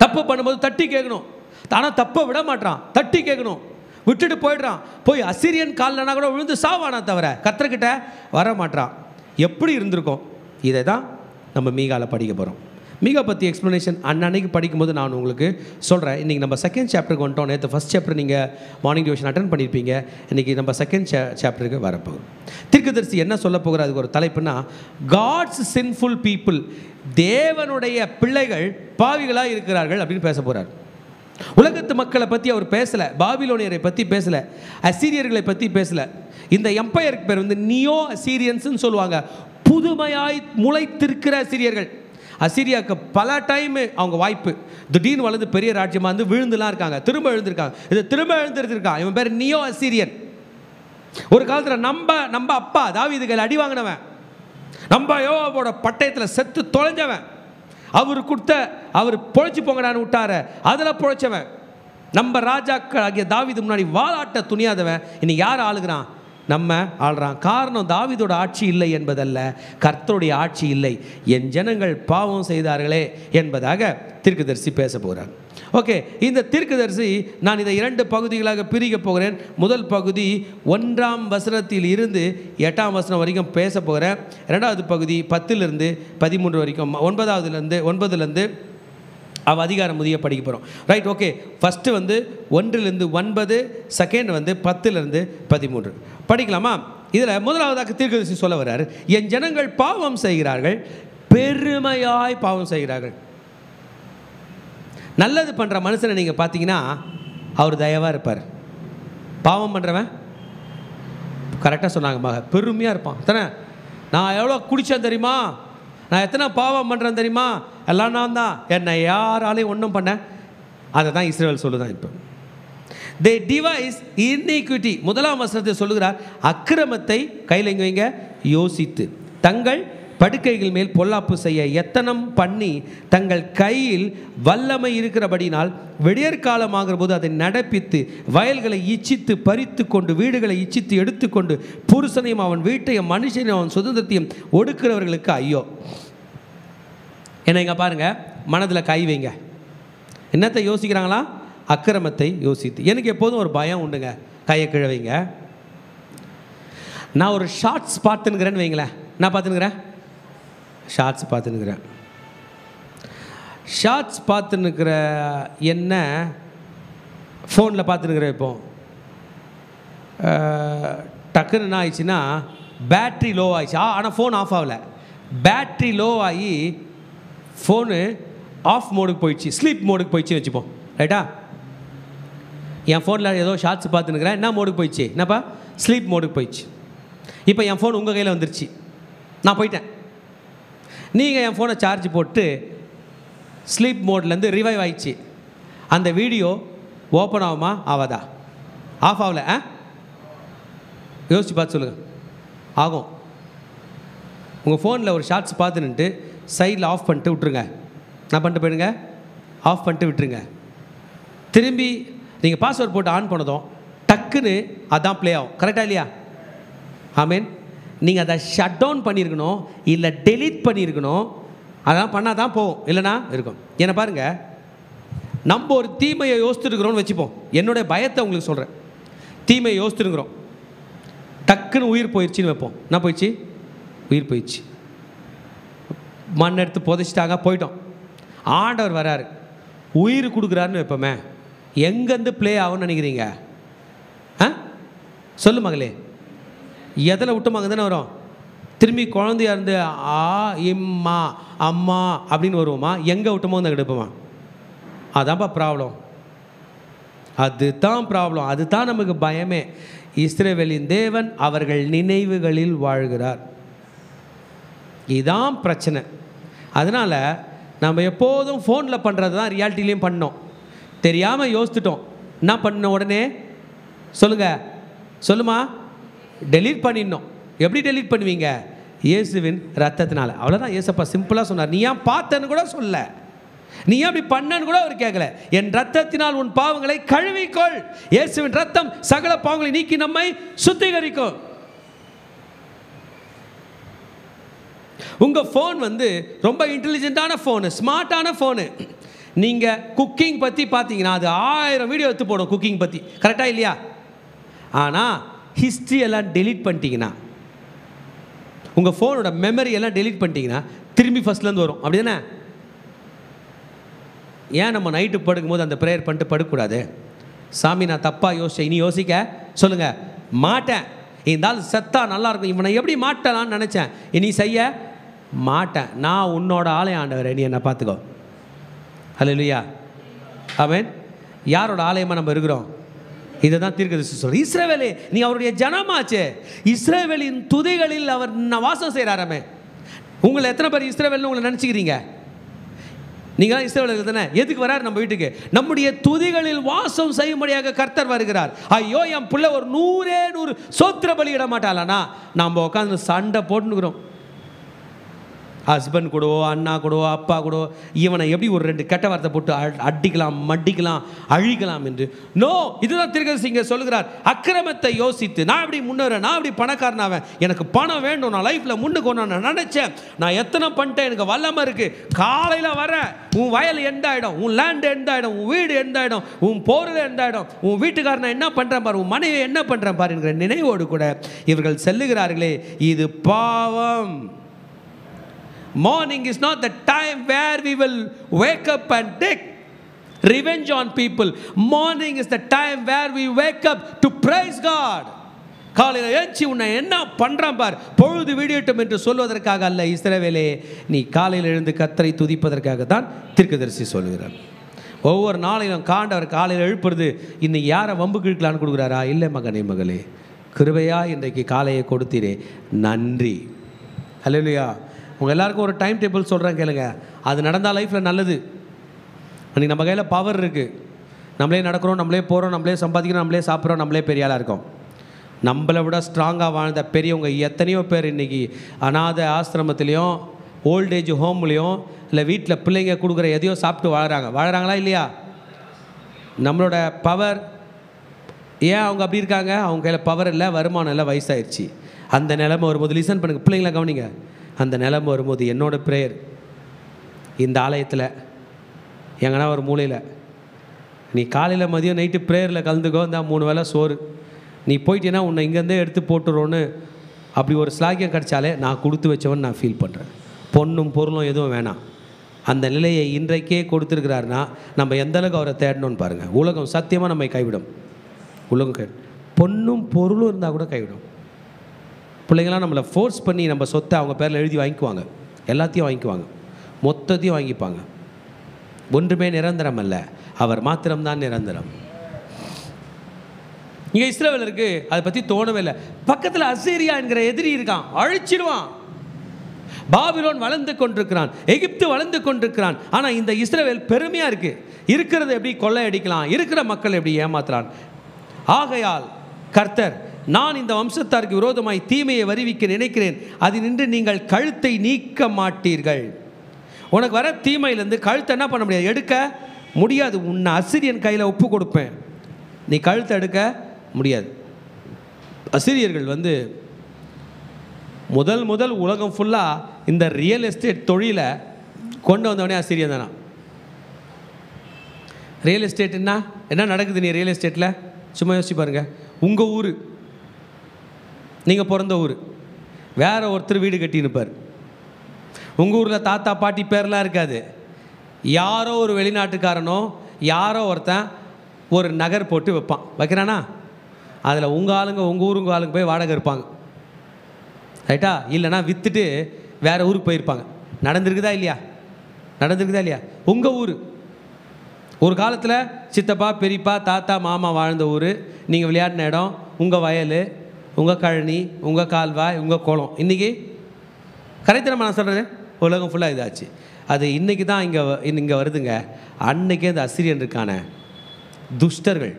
தப்பு பண்ணும்போது தட்டி கேட்கணும். ஆனால் தப்பை விட மாட்டான், தட்டி கேட்கணும். விட்டுட்டு போயிடுறான். போய் அசிரியன் காலில்னா கூட விழுந்து சாவானா தவிர கர்த்தர்கிட்ட வர மாட்டான். எப்படி இருந்திருக்கும்? இதை தான் நம்ம மீகாவில் படிக்க போகிறோம். மீகா பற்றி எக்ஸ்ப்ளனேஷன் அன்னைக்கு படிக்கும்போது நான் உங்களுக்கு சொல்கிறேன். இன்றைக்கி நம்ம செகண்ட் சாப்டருக்கு வந்துட்டோம். நேற்று ஃபஸ்ட் சாப்டர் நீங்கள் மார்னிங் டியூஷன் அட்டன் பண்ணியிருப்பீங்க. இன்றைக்கி நம்ம செகண்ட் சாப்டருக்கு வரப்போகுது. தீர்க்கதரிசி என்ன சொல்ல போகிற அதுக்கு ஒரு தலைப்புனா, காட்ஸ் சின்ஃபுல் பீப்புள், தேவனுடைய பிள்ளைகள் பாவிகளாக இருக்கிறார்கள் அப்படின்னு பேச போகிறார். உலகத்து மக்களை பற்றி அவர் பேசலை, பாபிலோனியரை பற்றி பேசலை, அசீரியர்களை பற்றி பேசலை. இந்த எம்பையருக்கு பேர் வந்து நியோ அசீரியன்ஸ்னு சொல்லுவாங்க. புதுமையாய் முளைத்திருக்கிற அசீரியர்கள். அசீரியாவுக்கு பல டைம் அவங்க வாய்ப்பு திடீர்னு வளர்ந்து பெரிய ராஜ்யமாக வந்து விழுந்துலாம் இருக்காங்க, திரும்ப எழுந்திருக்காங்க. இது திரும்ப எழுந்திருக்கான். இவன் பேர் நியோ அசீரியன். ஒரு காலத்தில் நம்ம அப்பா தாவீது கையில் அடி வாங்கினவன், நம்ம யோவாவோட பட்டயத்தில் செத்து தொலைஞ்சவன், அவர் பொழைச்சி போங்கடான்னு விட்டார, அதில் பொழைச்சவன். நம்ம ராஜாக்கள் ஆகிய தாவீது முன்னாடி வாலாட்ட துணியாதவன் இன்னைக்கு யார் ஆளுகிறான்? நம்ம ஆள்றான். காரணம் தாவீதோட ஆட்சி இல்லை என்பதல்ல, கர்த்தருடைய ஆட்சி இல்லை, என் ஜனங்கள் பாவம் செய்தார்களே என்பதாக தீர்க்கதரிசி பேச போகிறார். ஓகே, இந்த தீர்க்கதரிசி நான் இதை 2 பகுதிகளாக பிரிக்க போகிறேன். முதல் பகுதி 1ஆம் வசனத்தில் இருந்து 8ஆம் வசனம் வரைக்கும் பேச போகிறேன். 2வது பகுதி 10லிருந்து 13 வரைக்கும், 9லேருந்து அதிகாரம் முதிய படிக்க போகிறோம். Right, okay. ஃபஸ்ட்டு வந்து 1லிருந்து 9, செகண்ட் வந்து 10லிருந்து 13 படிக்கலாமா? இதில் முதலாவதாக தீர்க்கதரிசி சொல்ல வர்றாரு, என் ஜனங்கள் பாவம் செய்கிறார்கள், பெருமையாய் பாவம் செய்கிறார்கள். நல்லது பண்ணுற மனுஷனை நீங்கள் பார்த்தீங்கன்னா அவர் தயவாக இருப்பார். பாவம் பண்ணுறவன் கரெக்டாக சொன்னாங்க மக, பெருமையாக இருப்பான். தானே, நான் எவ்வளோ குடித்தேன் தெரியுமா, நான் எத்தனை பாவம் பண்ணுறேன் தெரியுமா, எல்லாம் நான் தான், என்னை யாராலையும் ஒன்றும் பண்ண. அதை தான் இஸ்ரவேல் சொல்லுதான். இப்போ they devise iniquity, 1ஆம் வசனத்தை சொல்லுகிறார், அக்கிரமத்தை கையில் எங்க வைங்க, யோசித்து தங்கள் படுக்கைகள் மேல் பொல்லாப்பு செய்ய எத்தனம் பண்ணி தங்கள் கையில் வல்லமை இருக்கிறபடினால் விடியற்காலமாகிற போது அதை நடப்பித்து வயல்களை இச்சித்து பறித்து கொண்டு வீடுகளை இச்சித்து எடுத்துக்கொண்டு புருஷனையும் அவன் வீட்டையும் மனுஷனையும் அவன் சுதந்திரத்தையும் ஒடுக்கிறவர்களுக்கு ஐயோ. என்னங்க பாருங்க, மனதில் கை வைங்க. என்னத்தை யோசிக்கிறாங்களா? அக்கிரமத்தை யோசித்து. எனக்கு எப்போதும் ஒரு பயம் உண்டுங்க. கையை கீழே வைங்க. நான் ஒரு ஷார்ட்ஸ் பார்த்துன்னுக்கிறேன்னு வைங்களேன். நான் பார்த்துன்னுக்கிறேன், ஷார்ட்ஸ் பார்த்துன்னுக்கிறேன். ஷார்ட்ஸ் பார்த்துன்னுக்கிற என்ன ஃபோனில் பார்த்துன்னுக்கிறேன். இப்போ டக்குன்னு என்ன ஆயிடுச்சுன்னா பேட்ரி லோ ஆயிடுச்சு. ஆனால் ஃபோன் ஆஃப் ஆகலை. பேட்ரி லோ ஆகி ஃபோனு ஆஃப் மோடுக்கு போயிடுச்சு, ஸ்லீப் மோடுக்கு போயிடுச்சு வச்சுப்போம். ரைட்டா? என் ஃபோனில் ஏதோ ஷார்ட்ஸ் பார்த்துன்னுக்கிறேன். என்ன மோடுக்கு போயிடுச்சு? என்னப்பா? ஸ்லீப் மோடுக்கு போயிடுச்சு. இப்போ என் ஃபோன் உங்கள் கையில் வந்துருச்சு, நான் போயிட்டேன். நீங்கள் என் ஃபோனை சார்ஜ் போட்டு ஸ்லீப் மோட்லேருந்து ரிவைவ் ஆயிடுச்சு. அந்த வீடியோ ஓப்பன் ஆகுமா ஆகாதா? ஆஃப் ஆகலை. யோசிச்சு பார்த்து சொல்லுங்கள். ஆகும். உங்கள் ஃபோனில் ஒரு ஷார்ட்ஸ் பார்த்துன்னுட்டு சைடில் ஆஃப் பண்ணிட்டு விட்டுருங்க. நான் பண்ணிட்டு போயிடுங்க, ஆஃப் பண்ணிட்டு விட்டுருங்க. திரும்பி நீங்கள் பாஸ்வேர்ட் போட்டு ஆன் பண்ணதும் டக்குன்னு அதான் ப்ளே ஆகும். கரெக்டாக இல்லையா? ஆமீன். நீங்கள் அதை ஷட் டவுன் பண்ணியிருக்கணும், இல்லை டெலீட் பண்ணியிருக்கணும். அதெல்லாம் பண்ணால் தான் போகும், இல்லைனா இருக்கும். ஏன்னா பாருங்கள், நம்ம ஒரு தீமையை யோசித்துருக்குறோன்னு வச்சுப்போம். என்னுடைய பயத்தை உங்களுக்கு சொல்கிறேன். தீமையை யோசித்துருக்குறோம், டக்குன்னு உயிர் போயிடுச்சின்னு வைப்போம். என்ன போயிடுச்சு? உயிர் போயிடுச்சு. மண் எடுத்து புதைச்சிட்டாங்க, போயிட்டோம். ஆண்டவர் வராரு, உயிர் கொடுக்குறாருன்னு வைப்போமே. எங்கேருந்து ப்ளே ஆகும்னு நினைக்கிறீங்க? சொல்லு மகளே, எதில் விட்டோம் தானே வரும்? திரும்பி குழந்தையா இருந்து ஆ இம்மா அம்மா அப்படின்னு வருவோமா? எங்கே விட்டோமோ அந்த எடுப்போமா? அதான்ப்பா ப்ராப்ளம். அதுதான் ப்ராப்ளம். அதுதான் நமக்கு பயமே. இஸ்ரவேலின் தேவன் அவர்கள் நினைவுகளில் வாழ்கிறார். இதுதான் பிரச்சனை. அதனால் நம்ம எப்போதும் ஃபோனில் பண்ணுறது தான் ரியாலிட்டிலையும் பண்ணோம். தெரியாமல் யோசித்துட்டோம். என்ன பண்ண உடனே சொல்லுங்கள், சொல்லுமா, டெலீட் பண்ணிடணும். எப்படி டெலீட் பண்ணுவீங்க? இயேசுவின் ரத்தத்தினால. அவ்வளோதான். இயேசப்பா சிம்பிளாக சொன்னார். நீ ஏன் பார்த்தன்னு கூட சொல்ல, நீ ஏன் அப்படி பண்ணன்னு கூட அவர் கேட்கல. என் ரத்தத்தினால் உன் பாவங்களை கழுவிக்கொள். இயேசுவின் ரத்தம் சகல பாவங்களை நீக்கி நம்மை சுத்திகரிக்கும். உங்கள் ஃபோன் வந்து ரொம்ப இன்டெலிஜென்ட்டான ஃபோனு, ஸ்மார்ட்டான ஃபோனு. நீங்கள் குக்கிங் பற்றி பார்த்தீங்கன்னா அது 1000 வீடியோ எடுத்து போடும் குக்கிங் பற்றி. கரெக்டாக இல்லையா? ஆனால் ஹிஸ்ட்ரி எல்லாம் டெலீட் பண்ணிட்டீங்கன்னா, உங்கள் ஃபோனோட மெமரி எல்லாம் டெலீட் பண்ணிட்டீங்கன்னா திரும்பி ஃபஸ்ட்லேருந்து வரும். அப்படி தானே? ஏன் நம்ம நைட்டு படுக்கும்போது அந்த ப்ரேயர் பண்ணிட்டு படுக்கக்கூடாது? சாமி, நான் தப்பாக யோசிச்சேன், இனி யோசிக்க சொல்லுங்கள், மாட்டேன். இருந்தாலும் செத்தா நல்லாயிருக்கும், இவனை எப்படி மாட்டலான்னு நினச்சேன், இனி செய்ய மாட்டேன். நான் உன்னோட ஆலயம் ஆண்டவரே, நீ என்னை பார்த்துக்கோ. ஹல்லேலூயா. ஆமென். யாரோட ஆலயமாக நம்ம இருக்கிறோம்? இதை தான் தீர்க்கதரிசி சொல்ற. இஸ்ரவேலே, நீ அவருடைய ஜனமாச்சே. இஸ்ரவேலின் துதிகளில் அவர் வாசம் செய்கிறாராமே. உங்களை எத்தனை பேர் இஸ்ரவேல்னு உங்களை நினச்சிக்கிறீங்க? நீங்களாம் இஸ்ரவேலர்கள் தானே. எதுக்கு வராரு நம்ம வீட்டுக்கு? நம்முடைய துதிகளில் வாசம் செய்யும்படியாக கர்த்தர் வருகிறார். ஐயோ, என் பிள்ளை ஒரு 100 சோத்திர பலி இட மாட்டாளானா நம்ம உட்காந்து சண்டை போட்டுக்கிறோம். ஹஸ்பண்ட் கூடவோ, அண்ணா கூடவோ, அப்பா கூடவோ, இவனை எப்படி ஒரு 2 கெட்ட வார்த்தை போட்டு அடிக்கலாம், மட்டிக்கலாம், அழிக்கலாம் என்று. நோ, இதுதான் தீர்க்கதரிசி இங்கே சொல்லுகிறார். அக்கிரமத்தை யோசித்து நான் எப்படி முன்னேறேன், நான் எப்படி பணக்காரனாவேன், எனக்கு பணம் வேண்டும், நான் லைஃப்பில் முன்னுக்கு நான் நினச்சேன், நான் எத்தனை பண்ணிட்டேன், எனக்கு வல்லமை இருக்குது. காலையில் வர உன் வயல் எந்த ஆகிடும், உன் லேண்டு எந்த ஆகிடும், உன் வீடு எந்த ஆகிடும், உன் பொருள் எந்த ஆகிடும், உன் வீட்டுக்காரனை என்ன பண்ணுறேன் பாரு, உன் மனைவி என்ன பண்ணுறேன் பாரு என்கிற நினைவோடு கூட இவர்கள் செல்லுகிறார்களே, இது பாவம். Morning is not the time where we will wake up and take revenge on people. Morning is the time where we wake up to praise God. காலையில் எழுச்சி உன்னை என்ன பண்ணுறான் பார், பொழுது விடியட்டும் என்று சொல்வதற்காக அல்ல. இஸ்ரவேலே, நீ காலையில் எழுந்து கர்த்தரை துதிப்பதற்காக தான் தீர்க்கதரிசி சொல்லுகிறார். ஒவ்வொரு நாளையும் காண்டவர் காலையில் எழுப்புறது இன்னைக்கு யாரை வம்புக்கு இழுக்கலான்னு கொடுக்குறாரா? இல்லை மகனே, மகளே, கிருபையா இன்றைக்கு காலையை கொடுத்தீரே, நன்றி. ஹல்லேலூயா. உங்கள் எல்லாருக்கும் ஒரு டைம் டேபிள் சொல்கிறேன் கேளுங்க. அது நடந்தால் லைஃப்பில் நல்லது. அன்றைக்கி நம்ம கையில் பவர் இருக்குது. நம்மளே நடக்கிறோம், நம்மளே போகிறோம், நம்மளே சம்பாதிக்கிறோம், நம்மளே சாப்பிட்றோம், நம்மளே பெரிய ஆளாக இருக்கோம். நம்மளை விட ஸ்ட்ராங்காக வாழ்ந்த பெரியவங்க எத்தனையோ பேர் இன்றைக்கி அநாத ஆசிரமத்துலேயும் ஓல்டேஜ் ஹோம்லேயும் இல்லை வீட்டில் பிள்ளைங்க கொடுக்குற எதையோ சாப்பிட்டு வாழறாங்களா இல்லையா? நம்மளோட பவர் ஏன் அவங்க அப்படி இருக்காங்க? அவங்க கையில் பவர் இல்லை, வருமானம் இல்லை, வயசாகிடுச்சு. அந்த நிலைமை வரும்போது லிசன் பண்ணுங்கள், பிள்ளைங்கள கவனிங்க. அந்த நிலைமை வரும்போது என்னோட ப்ரேயர், இந்த ஆலயத்தில் எங்கன்னா ஒரு மூலையில் நீ காலையில் மதியம் நைட்டு ப்ரேயரில் கலந்துக்கோ, இந்த 3 வேளை சோறு நீ போயிட்டேன்னா உன்னை இங்கேருந்தே எடுத்து போட்டுருவோன்னு அப்படி ஒரு ஸ்லாக்கியம் கிடச்சாலே நான் கொடுத்து வச்சவன் நான் ஃபீல் பண்ணுறேன். பொண்ணும் பொருளும் எதுவும் வேணாம். அந்த நிலையை இன்றைக்கே கொடுத்துருக்கிறாருன்னா நம்ம எந்தளவுக்கு அவரை தேடணும்னு பாருங்கள். உலகம் சத்தியமாக நம்மை கைவிடும். உலகம் பொண்ணும் பொருளும் இருந்தால் கூட கைவிடும். பிள்ளைங்களாம் நம்மளை ஃபோர்ஸ் பண்ணி நம்ம சொத்தை அவங்க பேரில் எழுதி வாங்கிக்குவாங்க, எல்லாத்தையும் வாங்கிக்குவாங்க, மொத்தத்தையும் வாங்கிப்பாங்க. ஒன்றுமே நிரந்தரம் அல்ல, அவர் மாத்திரம்தான் நிரந்தரம். இங்கே இஸ்ரவேலருக்கு அதை பற்றி தோணவே இல்லை. பக்கத்தில் அசீரியா என்கிற எதிரி இருக்கான், அழிச்சிடுவான். பாபிலோன் வளர்ந்து கொண்டிருக்கிறான், எகிப்து வளர்ந்து கொண்டிருக்கிறான். ஆனால் இந்த இஸ்ரவேல் பெருமையாக இருக்குது. இருக்கிறத எப்படி கொள்ளையடிக்கலாம், இருக்கிற மக்கள் எப்படி ஏமாத்துறான். ஆகையால் கர்த்தர், நான் இந்த வம்சத்தாருக்கு விரோதமாய் தீமையை வருவிக்க நினைக்கிறேன், அது நின்று நீங்கள் கழுத்தை நீக்க மாட்டீர்கள். உனக்கு வர தீமையிலேருந்து கழுத்தை என்ன பண்ண முடியாது, எடுக்க முடியாது. உன்னை அசிரியன் கையில் ஒப்பு கொடுப்பேன், நீ கழுத்தை எடுக்க முடியாது. அசிரியர்கள் முதல் உலகம் ஃபுல்லாக இந்த ரியல் எஸ்டேட் தொழிலை கொண்டு வந்தவனே அசிரியன் தானா. ரியல் எஸ்டேட்னா என்ன நடக்குது? நீ ரியல் எஸ்டேட்டில் சும்மா யோசிச்சு பாருங்கள். உங்கள் ஊர், நீங்கள் பிறந்த ஊர், வேற ஒருத்தர் வீடு கட்டினுப்பார். உங்கள் ஊரில் தாத்தா பாட்டி பேர்லாம் இருக்காது. யாரோ ஒரு வெளிநாட்டுக்காரனோ யாரோ ஒருத்தன் ஒரு நகர் போட்டு வைக்கிறானா, அதில் உங்கள் ஊருங்க ஆளுங்க போய் வாடகை இருப்பாங்க, ரைட்டா? இல்லைனா விற்றுட்டு வேறு ஊருக்கு போயிருப்பாங்க. நடந்திருக்குதா இல்லையா? உங்கள் ஊர் ஒரு காலத்தில் சித்தப்பா பெரியப்பா தாத்தா மாமா வாழ்ந்த ஊர், நீங்கள் விளையாடின இடம், உங்கள் வயல், உங்கள் கழனி, உங்கள் கால்வாய், உங்கள் குளம். இன்றைக்கி கரெக்டாக நான் சொல்கிறது, உலகம் ஃபுல்லாக இதாச்சு. அது இன்றைக்கி தான் இங்கே வருதுங்க. அன்றைக்கே அந்த அசிரியன் இருக்கான துஷ்டர்கள்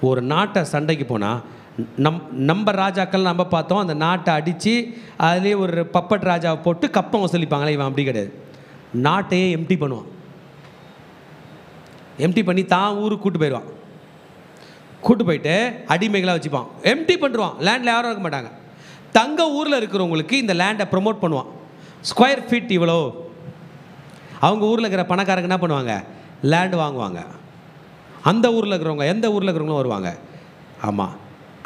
ஒரு நாட்டை சண்டைக்கு போனால் நம்ம ராஜாக்கள் நம்ம பார்த்தோம், அந்த நாட்டை அடித்து அதிலே ஒரு பப்பட் ராஜாவை போட்டு கப்பம் வசூலிப்பாங்களே. இவன் அப்படி கிடையாது, நாட்டையே எம்டி பண்ணுவான். எம்டி பண்ணி தான் ஊருக்கு கூட்டு போயிட்டு அடிமைகளாக வச்சுப்பான். எம்டி பண்ணுவான், லேண்டில் யாரும் இருக்க மாட்டாங்க. தங்க ஊரில் இருக்கிறவங்களுக்கு இந்த லேண்டை ப்ரொமோட் பண்ணுவான். ஸ்கொயர் ஃபீட் இவ்வளோ. அவங்க ஊரில் இருக்கிற பணக்காரங்க என்ன பண்ணுவாங்க, லேண்டு வாங்குவாங்க. அந்த ஊரில் இருக்கிறவங்க எந்த ஊரில் இருக்கிறவங்களும் வருவாங்க. ஆமாம்,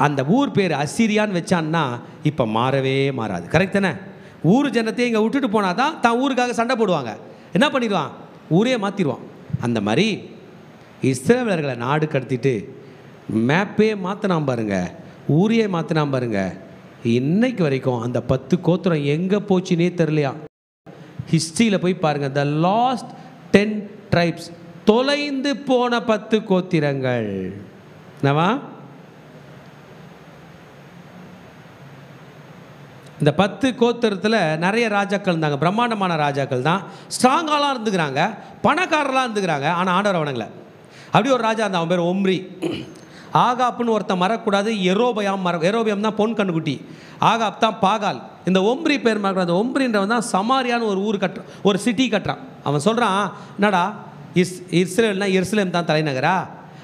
அந்த ஊர் பேர் அசிரியான்னு வச்சான்னா இப்போ மாறவே மாறாது. கரெக்ட் தானே? ஊர் ஜனத்தையும் இங்கே விட்டுட்டு போனால் தான் ஊருக்காக சண்டை போடுவாங்க. என்ன பண்ணிடுவான், ஊரே மாற்றிடுவான். அந்த மாதிரி இஸ்ரவேலர்களை நாடு கடத்திட்டு மேப்பே மாற்றினான் பாருங்க, ஊரையே மாற்றினான் பாருங்க. இன்னைக்கு வரைக்கும் அந்த 10 கோத்திரம் எங்கே போச்சுன்னே தெரியலையா. ஹிஸ்ட்ரியில் போய் பாருங்கள், த லாஸ்ட் 10 ட்ரைப்ஸ், தொலைந்து போன 10 கோத்திரங்கள். என்னவா? இந்த 10 கோத்திரத்தில் நிறைய ராஜாக்கள் இருந்தாங்க, பிரம்மாண்டமான ராஜாக்கள் தான், ஸ்ட்ராங்காலாம் இருந்துக்கிறாங்க, பணக்காரலாம் இருந்துக்கிறாங்க. ஆனால் ஆண்டவர் அவனுங்களை அப்படி ஒரு ராஜா இருந்தான், அவன் பேர் ஒம்ரி. ஆகாப்புன்னு ஒருத்தன் மறக்கூடாது, எரோபியாம் தான் பொன் கண்ணுக்குட்டி, ஆகாப் தான் பாகால். இந்த ஒம்ரி பேர் மறக்கூடாது. அந்த ஒம்ரின்றவன் தான் சமாரியான்னு ஒரு ஊர் கட்டுறான், ஒரு சிட்டி கட்டுறான். அவன் சொல்கிறான், என்னடா இஸ்ரேல்னா எருசலேம் தான் தலைநகரா,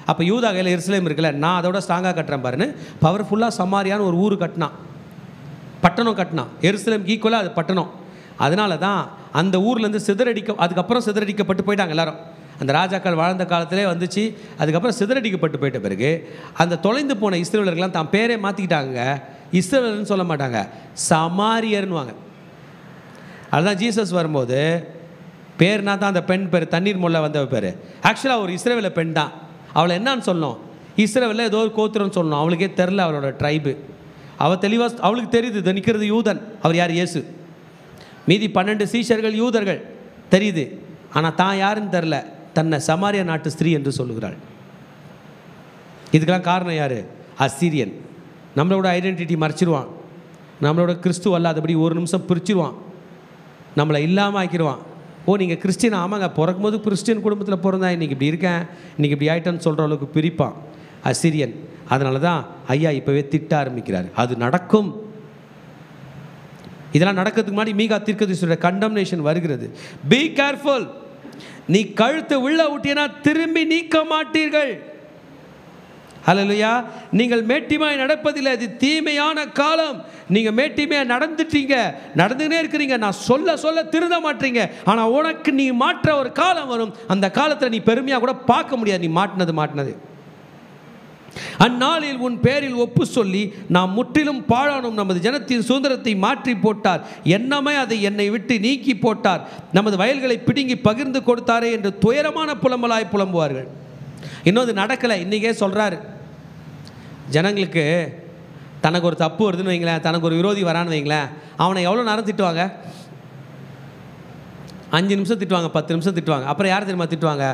அப்போ யூதா கையில் எருசலேம் இருக்குல்ல, நான் அதோட ஸ்ட்ராங்காக கட்டுறேன் பாருன்னு பவர்ஃபுல்லாக சமாரியான்னு ஒரு ஊர் கட்டினான், பட்டணம் கட்டினான். எருசலேம்க்கு ஈக்குவலாக அது பட்டணம். அதனால தான் அந்த ஊர்லேருந்து அதுக்கப்புறம் சிதறடிக்கப்பட்டு போயிட்டாங்க எல்லாரும். அந்த ராஜாக்கள் வாழ்ந்த காலத்திலே வந்துச்சு. அதுக்கப்புறம் சிதறடிக்கப்பட்டு போயிட்ட பிறகு அந்த தொலைந்து போன இஸ்ரவேலர்கள்லாம் தான் பேரே மாற்றிக்கிட்டாங்க. இஸ்ரவேலர்னு சொல்ல மாட்டாங்க, சமாரியர்னுவாங்க. அதுதான் ஜீசஸ் வரும்போது பேர்னா தான் அந்த பெண் பேர், தண்ணீர் முல்ல வந்த பேர். ஆக்சுவலாக ஒரு இஸ்ரவேல பெண் தான். அவளை என்னான்னு சொல்லணும், இஸ்ரவேலில் ஏதோ ஒரு கோத்திரம்னு சொல்லணும். அவளுக்கே தெரில அவளோட ட்ரைபு. அவள் தெளிவாக அவளுக்கு தெரியுது, நிற்கிறது யூதன், அவர் யார், இயேசு. மீதி 12 சீஷர்கள் யூதர்கள் தெரியுது, ஆனால் தான் யாருன்னு தெரில, தன்னை சமாரிய நாட்டு ஸ்திரீ என்று சொல்லுகிறாள். இதுக்கெல்லாம் காரணம் யார், அசீரியன். நம்மளோட ஐடென்டிட்டி மறைச்சிடுவான், நம்மளோட கிறிஸ்துவ அல்லாதபடி ஒரு நிமிஷம் பிரிச்சிடுவான், நம்மளை இல்லாமல் ஆக்கிடுவான். ஓ நீங்கள் கிறிஸ்டின், ஆமாங்க பிறக்கும் போது கிறிஸ்டின் குடும்பத்தில் பிறந்தா இன்றைக்கி இப்படி இருக்கேன், இன்றைக்கி இப்படி ஆகிட்டேன்னு சொல்கிற அளவுக்கு பிரிப்பான் அசிரியன். அதனால தான் ஐயா இப்போவே திட்ட ஆரம்பிக்கிறார். அது நடக்கும். இதெல்லாம் நடக்கிறதுக்கு முன்னாடி மீகா தீர்க்கதரிசியோட கண்டம்னேஷன் வருகிறது. Be careful. நீ கழுத்து உள்ள விட்டினா திரும்பி நீக்க மாட்டீர்கள். ஹல்லேலூயா. நீங்கள் மேட்டிமையாய் நடப்பதில்லை, அது தீமையான காலம். நீங்கள் மேட்டிமையாக நடந்துட்டே இருக்கிறீங்க. நான் சொல்ல சொல்ல திருந்த மாட்டீங்க. ஆனால் உனக்கு நீ மாற்ற ஒரு காலம் வரும். அந்த காலத்தில் நீ பெருமையாக கூட பார்க்க முடியாது. நீ மாட்டினது அந்நாளில் உன் பேரில் ஒப்பு சொல்லி நாம் முற்றிலும் பாழானும் நமது ஜனத்தின் சுதந்திரத்தை மாற்றி போட்டார். என்னமே அதை என்னை விட்டு நீக்கி போட்டார். நமது வயல்களை பிடுங்கி பகிர்ந்து கொடுத்தாரே என்று துயரமான புலம்பலாய் புலம்புவார்கள். இன்னொரு நடக்கலை. இன்றைக்கே சொல்கிறாரு, ஜனங்களுக்கு தனக்கு ஒரு தப்பு வருதுன்னு வைங்களேன், தனக்கு ஒரு விரோதி வரான்னு வைங்களேன், அவனை எவ்வளோ நேரம் திட்டுவாங்க? 5 நிமிஷம் திட்டுவாங்க, 10 நிமிஷம் திட்டுவாங்க. அப்புறம் யார் தெரியுமா திட்டுவாங்க?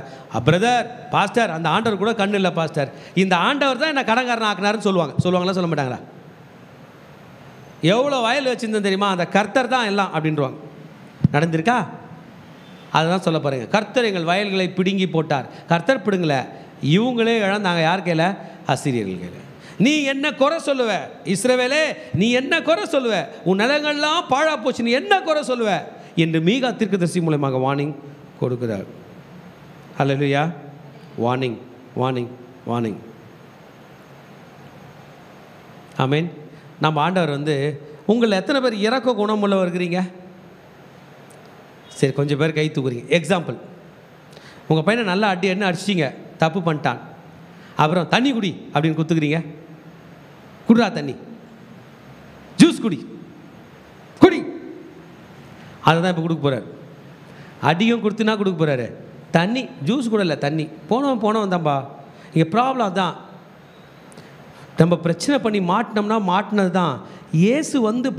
பிரதர், பாஸ்டர், அந்த ஆண்டவர் கூட கண்ணு இல்லை பாஸ்டர், இந்த ஆண்டவர் தான் என்ன கடன்காரன் ஆக்கினாருன்னு சொல்லுவாங்களா சொல்ல மாட்டாங்களா? எவ்வளோ வயல் வச்சுருந்தேன் தெரியுமா, அந்த கர்த்தர் தான் எல்லாம் அப்படின்வாங்க. நடந்திருக்கா? அதுதான் சொல்ல பாருங்க. கர்த்தர் எங்கள் வயல்களை பிடுங்கி போட்டார். கர்த்தர் பிடுங்கலை, இவங்களே இழந்தாங்க. யார் கையில்? அசீரியர்கள் கையில். நீ என்ன குறை சொல்லுவ? இஸ்ரவேலே, நீ என்ன குறை சொல்லுவ? உன் நிலங்கள்லாம் பாழா போச்சு, நீ என்ன குறை சொல்லுவ என்று மீகா தீர்க்கதரிசி மூலமாக வார்னிங் கொடுக்கிறார். Hallelujah. Warning, warning, warning. Amen. நம்ம ஆண்டவர் உங்களை எத்தனை பேர் இறக்க குணமுள்ள இருக்கிறீங்க? சரி, கொஞ்சம் பேர் கை தூக்குறீங்க. எக்ஸாம்பிள், உங்கள் பையனை நல்லா என்ன அடிச்சிங்க, தப்பு பண்ணிட்டான், அப்புறம் தண்ணி குடி அப்படின்னு குத்துக்கிறீங்க. குடிடா தண்ணி, ஜூஸ் குடி, அதுதான் இப்போ கொடுக்க போகிறார். அடியும் கொடுத்துனா கொடுக்க போகிறாரு. தண்ணி, ஜூஸ் கூட இல்லை, தண்ணி. போனவன் தான்ப்பா. இங்கே ப்ராப்ளம் தான். நம்ம பிரச்சனை பண்ணி மாட்டினது தான். இயேசு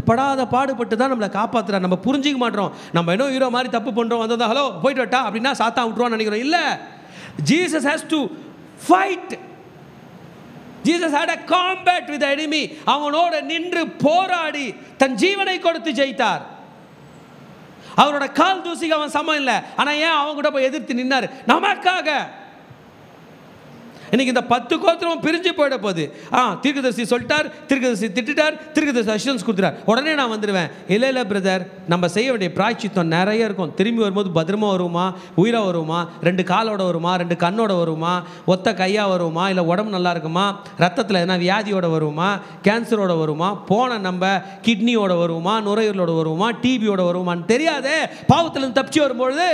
படாத பாடுபட்டு தான் நம்மளை காப்பாற்றுறார். நம்ம புரிஞ்சிக்க மாட்டோம். நம்ம என்ன ஹீரோ மாதிரி தப்பு பண்ணுறோம், வந்ததா ஹலோ போயிட்டு வட்டா அப்படின்னா சாத்தா விட்டுருவான்னு நினைக்கிறோம். இல்லை, Jesus has to fight. Jesus had a combat with the enemy. அவனோட நின்று போராடி தன் ஜீவனை கொடுத்து ஜெயித்தார். அவரோட கால் தூசிக்கு அவன் சமம் இல்லை. ஆனால் ஏன் அவன் கூட போய் எதிர்த்து நின்னார்? நமக்காக. இன்னைக்கு இந்த 10 கோத்திரம் பிரிஞ்சு போயிட போகுது. தீர்க்கதரிசி சொல்லிட்டார், தீர்க்கதரிசி திட்டார், தீர்க்கதரிசி அஷூரன்ஸ் கொடுத்துட்டார், உடனே நான் வந்துடுவேன். இல்லை பிரதர், நம்ம செய்ய வேண்டிய பிராய்ச்சித்தம் நிறைய இருக்கும். திரும்பி வரும்போது பத்திரமா வருமா, உயிராக வருமா, 2 காலோட வருமா, 2 கண்ணோட வருமா, ஒத்த கையாக வருமா, இல்லை உடம்பு நல்லா இருக்குமா, ரத்தத்தில் எதனா வியாதியோட வருமா, கேன்சரோட வருமா, போன நம்ம கிட்னியோட வருமா, நுரையீரலோட வருமா, டிபியோட வருமான்னு தெரியாதே. பாவத்திலிருந்து தப்பிச்சு வரும்பொழுது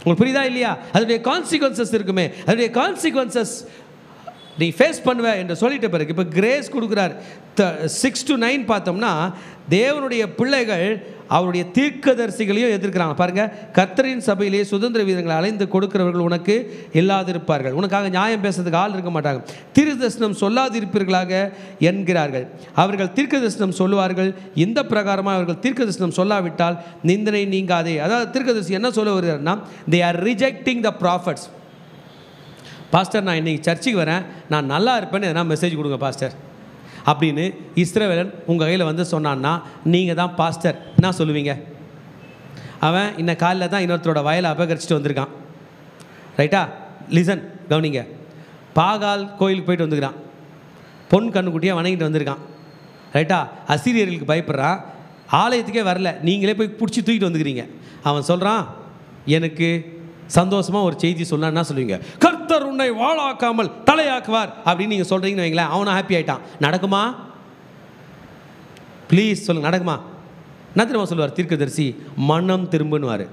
உங்களுக்கு புரியுதா இல்லையா? அதனுடைய கான்சிக்வன்சஸ் இருக்குமே, அதனுடைய கான்சிக்வன்சஸ் நீ ஃபேஸ் பண்ணுவ என்று சொல்லிட்ட பிறகு இப்போ கிரேஸ் கொடுக்குறார். 6 to 9 பார்த்தோம்னா தேவனுடைய பிள்ளைகள் அவருடைய தீர்க்கதரிசிகளையும் எதிர்க்கிறாங்க. பாருங்கள், கர்த்தரின் சபையிலே சுதந்திர வீரங்களை அலைந்து கொடுக்கிறவர்கள் உனக்கு இல்லாதிருப்பார்கள், உனக்காக நியாயம் பேசுறதுக்கு ஆள் இருக்க மாட்டாங்க, தீர்க்கதரிசனம் சொல்லாதிருப்பீர்களாக என்கிறார்கள். அவர்கள் தீர்க்கதரிசனம் சொல்லுவார்கள், இந்த பிரகாரமாக அவர்கள் தீர்க்கதரிசனம் சொல்லாவிட்டால் நிந்தனை நீங்காதே. அதாவது தீர்க்கதரிசி என்ன சொல்ல வருகிறார்னா, they are rejecting the prophets. Pastor, நான் இன்றைக்கி சர்ச்சுக்கு வரேன், நான் நல்லா இருப்பேன்னு எதனா மெசேஜ் கொடுங்க பாஸ்டர் அப்படின்னு இஸ்ரவேலன் உங்கள் கையில் சொன்னான்னா நீங்கள் தான் பாஸ்டர். என்ன சொல்லுவீங்க? அவன் இன்ன காலையில் தான் இன்னொருத்தரோட வயலை அபகரிச்சுட்டு வந்திருக்கான். ரைட்டா? லிசன், கவனிங்க. பாகால் கோயிலுக்கு போயிட்டு வந்துக்கிறான், பொன் கண்ணுக்குட்டியாக வணங்கிட்டு வந்திருக்கான். ரைட்டா? அசீரியர்களுக்கு பயப்படுறான், ஆலயத்துக்கே வரல, நீங்களே போய் பிடிச்சி தூக்கிட்டு வந்துக்கிறீங்க. அவன் சொல்கிறான், எனக்கு சந்தோஷமாக ஒரு செய்தி சொன்னால் என்ன சொல்லுவீங்க? கர்த்தர் உன்னை வாழாக்காமல் தலையாக்குவார் அப்படின்னு நீங்கள் சொல்கிறீங்கன்னு வைங்களேன். அவனும் ஹாப்பி ஆகிட்டான். நடக்குமா? ப்ளீஸ் சொல்லுங்கள், நடக்குமா? என்ன தெரியுமா சொல்லுவார் தீர்க்கதரிசி? மனம் திரும்புன்னுவார்.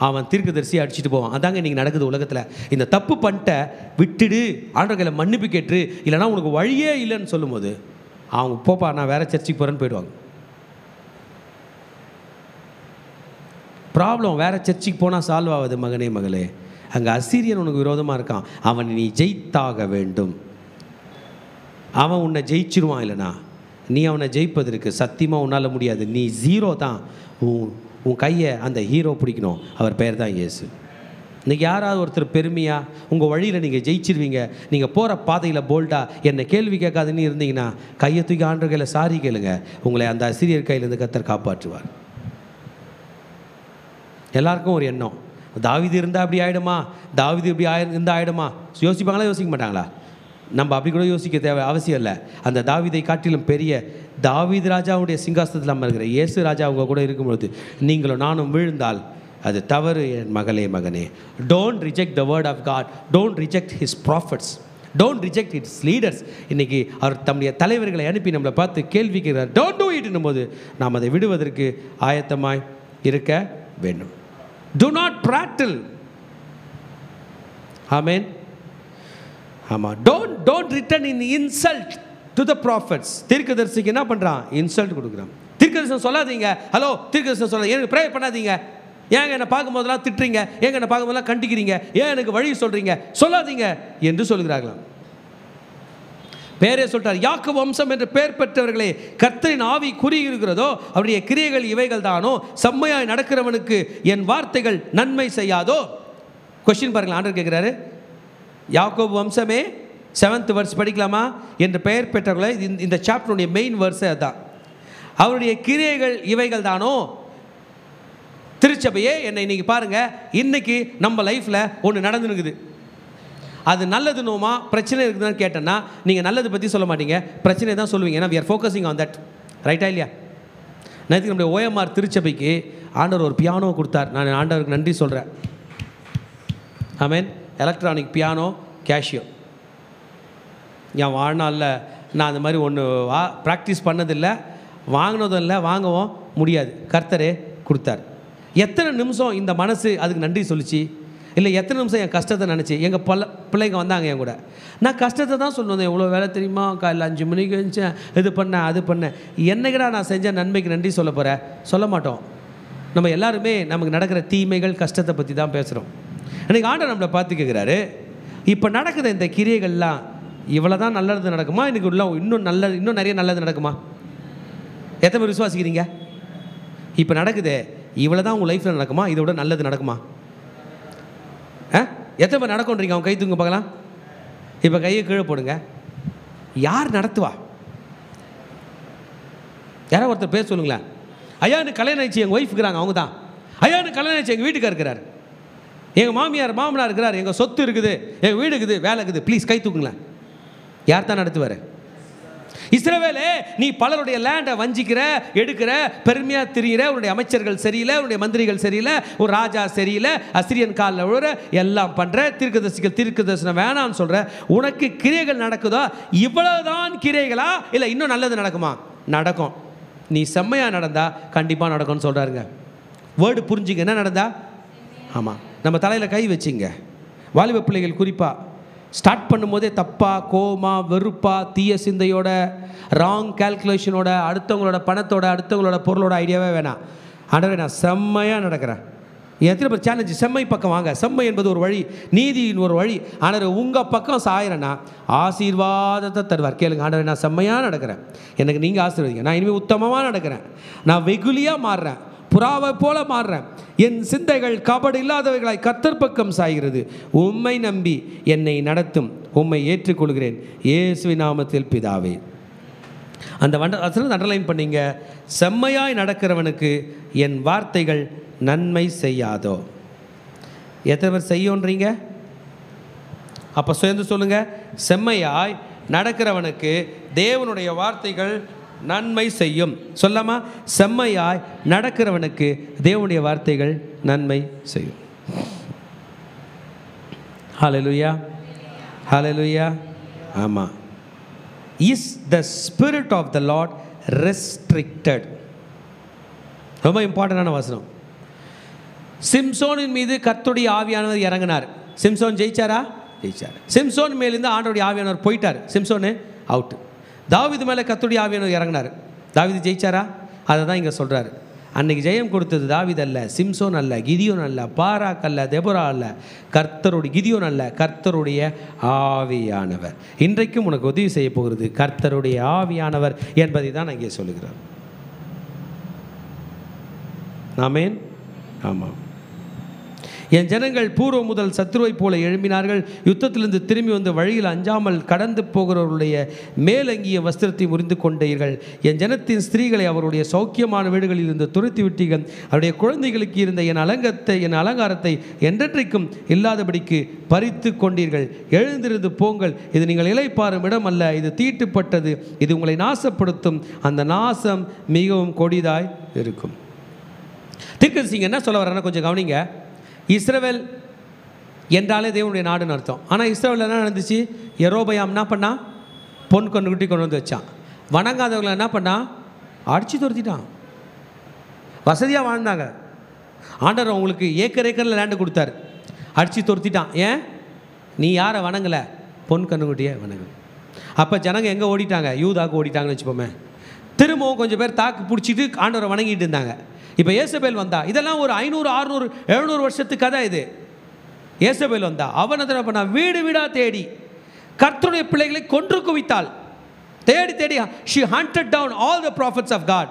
அவன் தீர்க்கதரிசி அடிச்சுட்டு போவான். அதாங்க இன்றைக்கி நடக்குது உலகத்தில். இந்த தப்பு பண்ணிட்ட விட்டுடு, ஆண்டவர் கையில் மன்னிப்பு கேட்டு, இல்லைனா உனக்கு வழியே இல்லைன்னு சொல்லும்போது அவங்க போப்பா நான் வேறு சர்ச்சுக்கு போகிறேன்னு போயிடுவாங்க. ப்ராப்ளம் வேறு சர்ச்சுக்கு போனால் சால்வ் ஆகுது. மகனே மகளே, அங்கே அசீரியன் உனக்கு விரோதமாக இருக்கான், அவன் நீ ஜெயித்தாக வேண்டும். அவன் உன்னை ஜெயிச்சிருவான், இல்லைனா நீ அவனை ஜெயிப்பதற்கு சத்தியமாக உன்னால் முடியாது. நீ ஜீரோ தான். உன் கையை அந்த ஹீரோ பிடிக்கணும், அவர் பெயர் தான் இயேசு. இன்றைக்கி யாராவது ஒருத்தர் பெருமையாக உங்கள் வழியில் நீங்கள் ஜெயிச்சிருவீங்க, நீங்கள் போகிற பாதையில் போல்டாக என்னை கேள்வி கேட்காதுன்னு இருந்தீங்கன்னா கையை தூக்கி ஆண்டவர் கையில் சாரி கேளுங்க, உங்களை அந்த அசீரியர் கையிலேருந்து கர்த்தர் காப்பாற்றுவார். எல்லாருக்கும் ஒரு எண்ணம், தாவீது இருந்தால் அப்படி ஆகிடுமா, தாவீது இப்படி இருந்தால் ஆகிடுமா. யோசிப்பாங்களா? யோசிக்க மாட்டாங்களா? நம்ம அப்படி கூட யோசிக்க தேவை அவசியம் இல்லை. அந்த தாவீதை காட்டிலும் பெரிய தாவீது ராஜாவுடைய சிங்காசனத்தில் அமர்கிற இயேசு ராஜா அவங்க கூட இருக்கும்பொழுது நீங்களும் நானும் விழுந்தால் அது தவறு. என் மகளே மகனே, don't reject the word of God, don't reject his prophets, don't reject its leaders. இன்றைக்கி அவர் தம்முடைய தலைவர்களை அனுப்பி நம்மளை பார்த்து கேள்வி கேட்கிறார். டோன்ட் டூ இட்னும் போது நாம் அதை விடுவதற்கு ஆயத்தமாய் இருக்க வேண்டும். Do not prattle. ஆமென். ஆமாம். Don't return in insult to the prophets. தீர்க்கதரிசிக்கு என்ன பண்ணுறான்? இன்சல்ட் கொடுக்குறான். தீர்க்கதரிசனம் சொல்லாதீங்க. ஹலோ, தீர்க்கதரிசனம் சொல்லாதீங்க, எனக்கு ப்ரே பண்ணாதீங்க, ஏங்க என்னை பார்க்கும்போதெல்லாம் திட்டுறீங்க, ஏங்க என்னை பார்க்கும்போதெல்லாம் கண்டிக்கிறீங்க, ஏன் எனக்கு வழி சொல்கிறீங்க, சொல்லாதீங்க என்று சொல்கிறார்களாம். பேரே சொல்லிட்டார், யாக்கோபு வம்சம் என்று பெயர் பெற்றவர்களே, கர்த்தரின் ஆவி குறியிருக்கிறதோ அவருடைய கிரியைகள் இவைகள் தானோ, செம்மையாய் நடக்கிறவனுக்கு என் வார்த்தைகள் நன்மை செய்யாதோ. கொஸ்டின் பாருங்களேன், ஆண்டவர் கேட்குறாரு, யாக்கோபு வம்சமே 7th verse படிக்கலாமா? என்று பெயர் பெற்றவர்களே, இந்த சாப்டருடைய மெயின் வேர்ஸே அதுதான். அவருடைய கிரியைகள் இவைகள் தானோ. திருச்சபையே என்னை இன்றைக்கி பாருங்கள், இன்றைக்கி நம்ம லைஃப்பில் ஒன்று நடந்துனுக்குது. அது நல்லதுனுமா பிரச்சனை இருக்குதுன்னு கேட்டேன்னா நீங்கள் நல்லது பற்றி சொல்ல மாட்டீங்க, பிரச்சனை தான் சொல்லுவீங்க. ஏன்னா we are focusing on that. ரைட்டா இல்லையா? நேற்றுக்கு நம்முடைய OMR திருச்சபைக்கு ஆண்டவர் ஒரு பியானோ கொடுத்தார். நான் ஆண்டவருக்கு நன்றி சொல்கிறேன். ஆமென். Electronic piano Casio. என் வாழ்நாளில் நான் அந்த மாதிரி ஒன்று ப்ராக்டிஸ் பண்ணதில்லை, வாங்கினதும் இல்லை, வாங்கவும் முடியாது. கர்த்தரே கொடுத்தார். எத்தனை நிமிஷம் இந்த மனசு அதுக்கு நன்றி சொல்லிச்சு, இல்லை எத்தனை நிமிஷம் என் கஷ்டத்தை நினச்சி. எங்கள் பிள்ளைங்க வந்தாங்க என் கூட, நான் கஷ்டத்தை தான் சொல்லணும். எவ்வளோ வேலை தெரியுமா, காலையில் 5 மணிக்கு எழுந்தேன், இது பண்ணேன் அது பண்ணேன். என்னைக்கடா நான் செஞ்ச நன்மைக்கு நன்றி சொல்ல போகிறேன்? சொல்ல மாட்டோம். நம்ம எல்லாருமே நமக்கு நடக்கிற தீமைகள் கஷ்டத்தை பற்றி தான் பேசுகிறோம். இன்றைக்கி ஆண்டவர் நம்மளை பார்த்து கேட்குறாரு, இப்போ நடக்குது இந்த கிரியைகள்லாம் இவ்வளோ தான் நல்லது நடக்குமா? இன்றைக்கி உள்ள இன்னும் நிறைய நல்லது நடக்குமா? எத்தனை பேர் விசுவாசிக்கிறீங்க? இப்போ நடக்குது இவ்வளோ தான் உங்கள் லைஃப்பில் நடக்குமா? இதை விட நல்லது நடக்குமா? எத்தனை பேர் நடக்கும்ன்றீங்க? அவங்க கை தூங்க பார்க்கலாம். இப்போ கையை கீழே போடுங்க. யார் நடத்துவா? யாராவது ஒருத்தர் பேர் சொல்லுங்களேன். ஐயா எனக்கு கல்யாணம் ஆயிடுச்சு, எங்கள் ஒய்ஃப் இருக்கிறாங்க, அவங்க தான். ஐயா எனக்கு கல்யாணம் ஆயிடுச்சு, எங்கள் வீட்டுக்கார் இருக்கிறார், எங்கள் மாமனார் இருக்கிறார், எங்கள் சொத்து இருக்குது, எங்கள் வீடு இருக்குது, வேலை இருக்குது, ப்ளீஸ் கை தூக்குங்களேன். யார் தான் நடத்துவார்? இஸ்ரவேலே, நீ பலருடைய லேண்டை வஞ்சிக்கிற, எடுக்கிற, பெருமையாக திரிகிற, உன்னுடைய அமைச்சர்கள் சரியில்லை, உன்னுடைய மந்திரிகள் சரியில்லை, ஒரு ராஜா சரியில்லை, அசிரியன் காலில் விழுற, எல்லாம் பண்ணுற, தீர்க்க தரிசனம் வேணான்னு சொல்கிற, உனக்கு கிரியைகள் நடக்குதோ? இவ்வளவுதான் கிரியைகளா? இல்லை இன்னும் நல்லது நடக்குமா? நடக்கும். நீ செம்மையாக நடந்தா கண்டிப்பாக நடக்கும்னு சொல்கிறாருங்க. வேர்டு புரிஞ்சுங்க. என்ன நடந்தா? ஆமாம். நம்ம தலையில் கை வச்சிங்க. வாலிப பிள்ளைகள் குறிப்பாக ஸ்டார்ட் பண்ணும்போதே தப்பா, கோமா, வெறுப்பா, தீய சிந்தையோட, ராங் கால்குலேஷனோட, அடுத்தவங்களோட பணத்தோட, அடுத்தவங்களோட பொருளோட ஐடியாவே வேணாம். ஆண்டவரே நான் செம்மையாக நடக்கிறேன். எத்தனை பேர் சேலஞ்சு? செம்மை பக்கம் வாங்க. செம்மை என்பது ஒரு வழி, நீதியின் ஒரு வழி. ஆண்டவர் உங்கள் பக்கம் சாயிரன்னா ஆசீர்வாதத்தை தருவார். கேளுங்க, ஆண்டவரே நான் செம்மையாக நடக்கிறேன், எனக்கு நீங்கள் ஆசீர்வதிங்க, நான் இனிமேல் உத்தமமாக நடக்கிறேன், நான் வெகுலியாக மாறுறேன், புறாவை போல மாறுறேன், என் சிந்தைகள் கபடு இல்லாதவைகளாய் கர்த்தர் பக்கம் சாய்கிறது, உம்மை நம்பி என்னை நடத்தும், உம்மை ஏற்றுக்கொள்கிறேன் இயேசுவின் நாமத்தில் பிதாவே. அந்த வசனத்தை அண்டர்லைன் பண்ணிங்க. செம்மையாய் நடக்கிறவனுக்கு என் வார்த்தைகள் நன்மை செய்யாதோ. எத்தனை பேர் செய்யோன்றீங்க? அப்போ சேர்ந்து சொல்லுங்கள். செம்மையாய் நடக்கிறவனுக்கு தேவனுடைய வார்த்தைகள் நன்மை செய்யும். சொல்லாமா? செம்மையாய் நடக்கிறவனுக்கு தேவனுடைய வார்த்தைகள் நன்மை செய்யும். Hallelujah, hallelujah. ஆமாம். Is the spirit of the Lord restricted? ரொம்ப இம்பார்ட்டண்டான வசனம். சிம்சோனின் மீது கர்த்தருடைய ஆவியானவர் இறங்கினார். சிம்சோன் ஜெயிச்சாரா? ஜெயிச்சார். சிம்சோன் மேலிருந்து ஆண்டவருடைய ஆவியானவர் போயிட்டார். சிம்சோனு அவுட். தாவீது மேலே கர்த்தருடைய ஆவியானவர் இறங்கினார். தாவீது ஜெயிச்சாரா? அதை தான் இங்கே சொல்கிறாரு. அன்னைக்கு ஜெயம் கொடுத்தது தாவீது அல்ல, சிம்சோன் அல்ல, கிதியோன் அல்ல, பாராக் அல்ல, தெபோரா அல்ல, கர்த்தருடைய கிதியோன் அல்ல, கர்த்தருடைய ஆவியானவர். இன்றைக்கும் உனக்கு உதவி செய்ய போகிறது கர்த்தருடைய ஆவியானவர் என்பதை தான் இங்கே சொல்லுகிறார். ஆமென். ஆமாம். என் ஜனங்கள் பூர்வ முதல் சத்துருவை போல எழும்பினார்கள். யுத்தத்திலிருந்து திரும்பி வந்து வழியில் அஞ்சாமல் கடந்து போகிறவர்களுடைய மேலங்கிய வஸ்திரத்தை முறிந்து கொண்டீர்கள். என் ஜனத்தின் ஸ்திரீகளை அவருடைய சௌக்கியமான வீடுகளில் இருந்து துரத்தி விட்டீர்கள். அவருடைய குழந்தைகளுக்கு இருந்த என் அலங்காரத்தை என்றென்றைக்கும் இல்லாதபடிக்கு பறித்து கொண்டீர்கள். எழுந்திருந்து போங்கள், இது நீங்கள் இளைப்பாறும் இடம் அல்ல, இது தீட்டுப்பட்டது, இது உங்களை நாசப்படுத்தும், அந்த நாசம் மிகவும் கொடிதாய் இருக்கும். தீர்க்கதரிசிங்க என்ன சொல்ல வர்றாருன்னா கொஞ்சம் கவனிங்க. இஸ்ரவேல் என்றாலே தேவனுடைய நாடுன்னு அர்த்தம். ஆனால் இஸ்ரவேல் என்ன நடந்துச்சு? யெரொபெயாம் என்ன பண்ணா? பொன் கண்ணுக்குட்டி கொண்டு வந்து வச்சான். வணங்காதவங்களை என்ன பண்ணா? அடிச்சு துரத்திட்டான். வசதியாக வாழ்ந்தாங்க. ஆண்டவர் அவங்களுக்கு ஏக்கரில் லேண்டு கொடுத்தாரு. அடிச்சு துரத்திட்டான். ஏன்? நீ யாரை வணங்கலை? பொன் கண்ணுக்குட்டியை வணங்கு. அப்போ ஜனங்க எங்கே ஓடிட்டாங்க? யூதாவுக்கு ஓடிட்டாங்கன்னு வச்சுப்போமே. திரும்பவும் கொஞ்சம் பேர் தாக்கு பிடிச்சிட்டு ஆண்டவரை வணங்கிட்டு இருந்தாங்க. இப்போ ஏசபேல் வந்தா. இதெல்லாம் ஒரு 500, 600, 700 வருஷத்துக்கு கதை இது. ஏசபேல் வந்தா. அவன் என்ன பண்ணா? வீடு வீடாக தேடி கர்த்தருடைய பிள்ளைகளை கொன்று குவித்தாள். தேடி தேடி she hunted down all the prophets of God.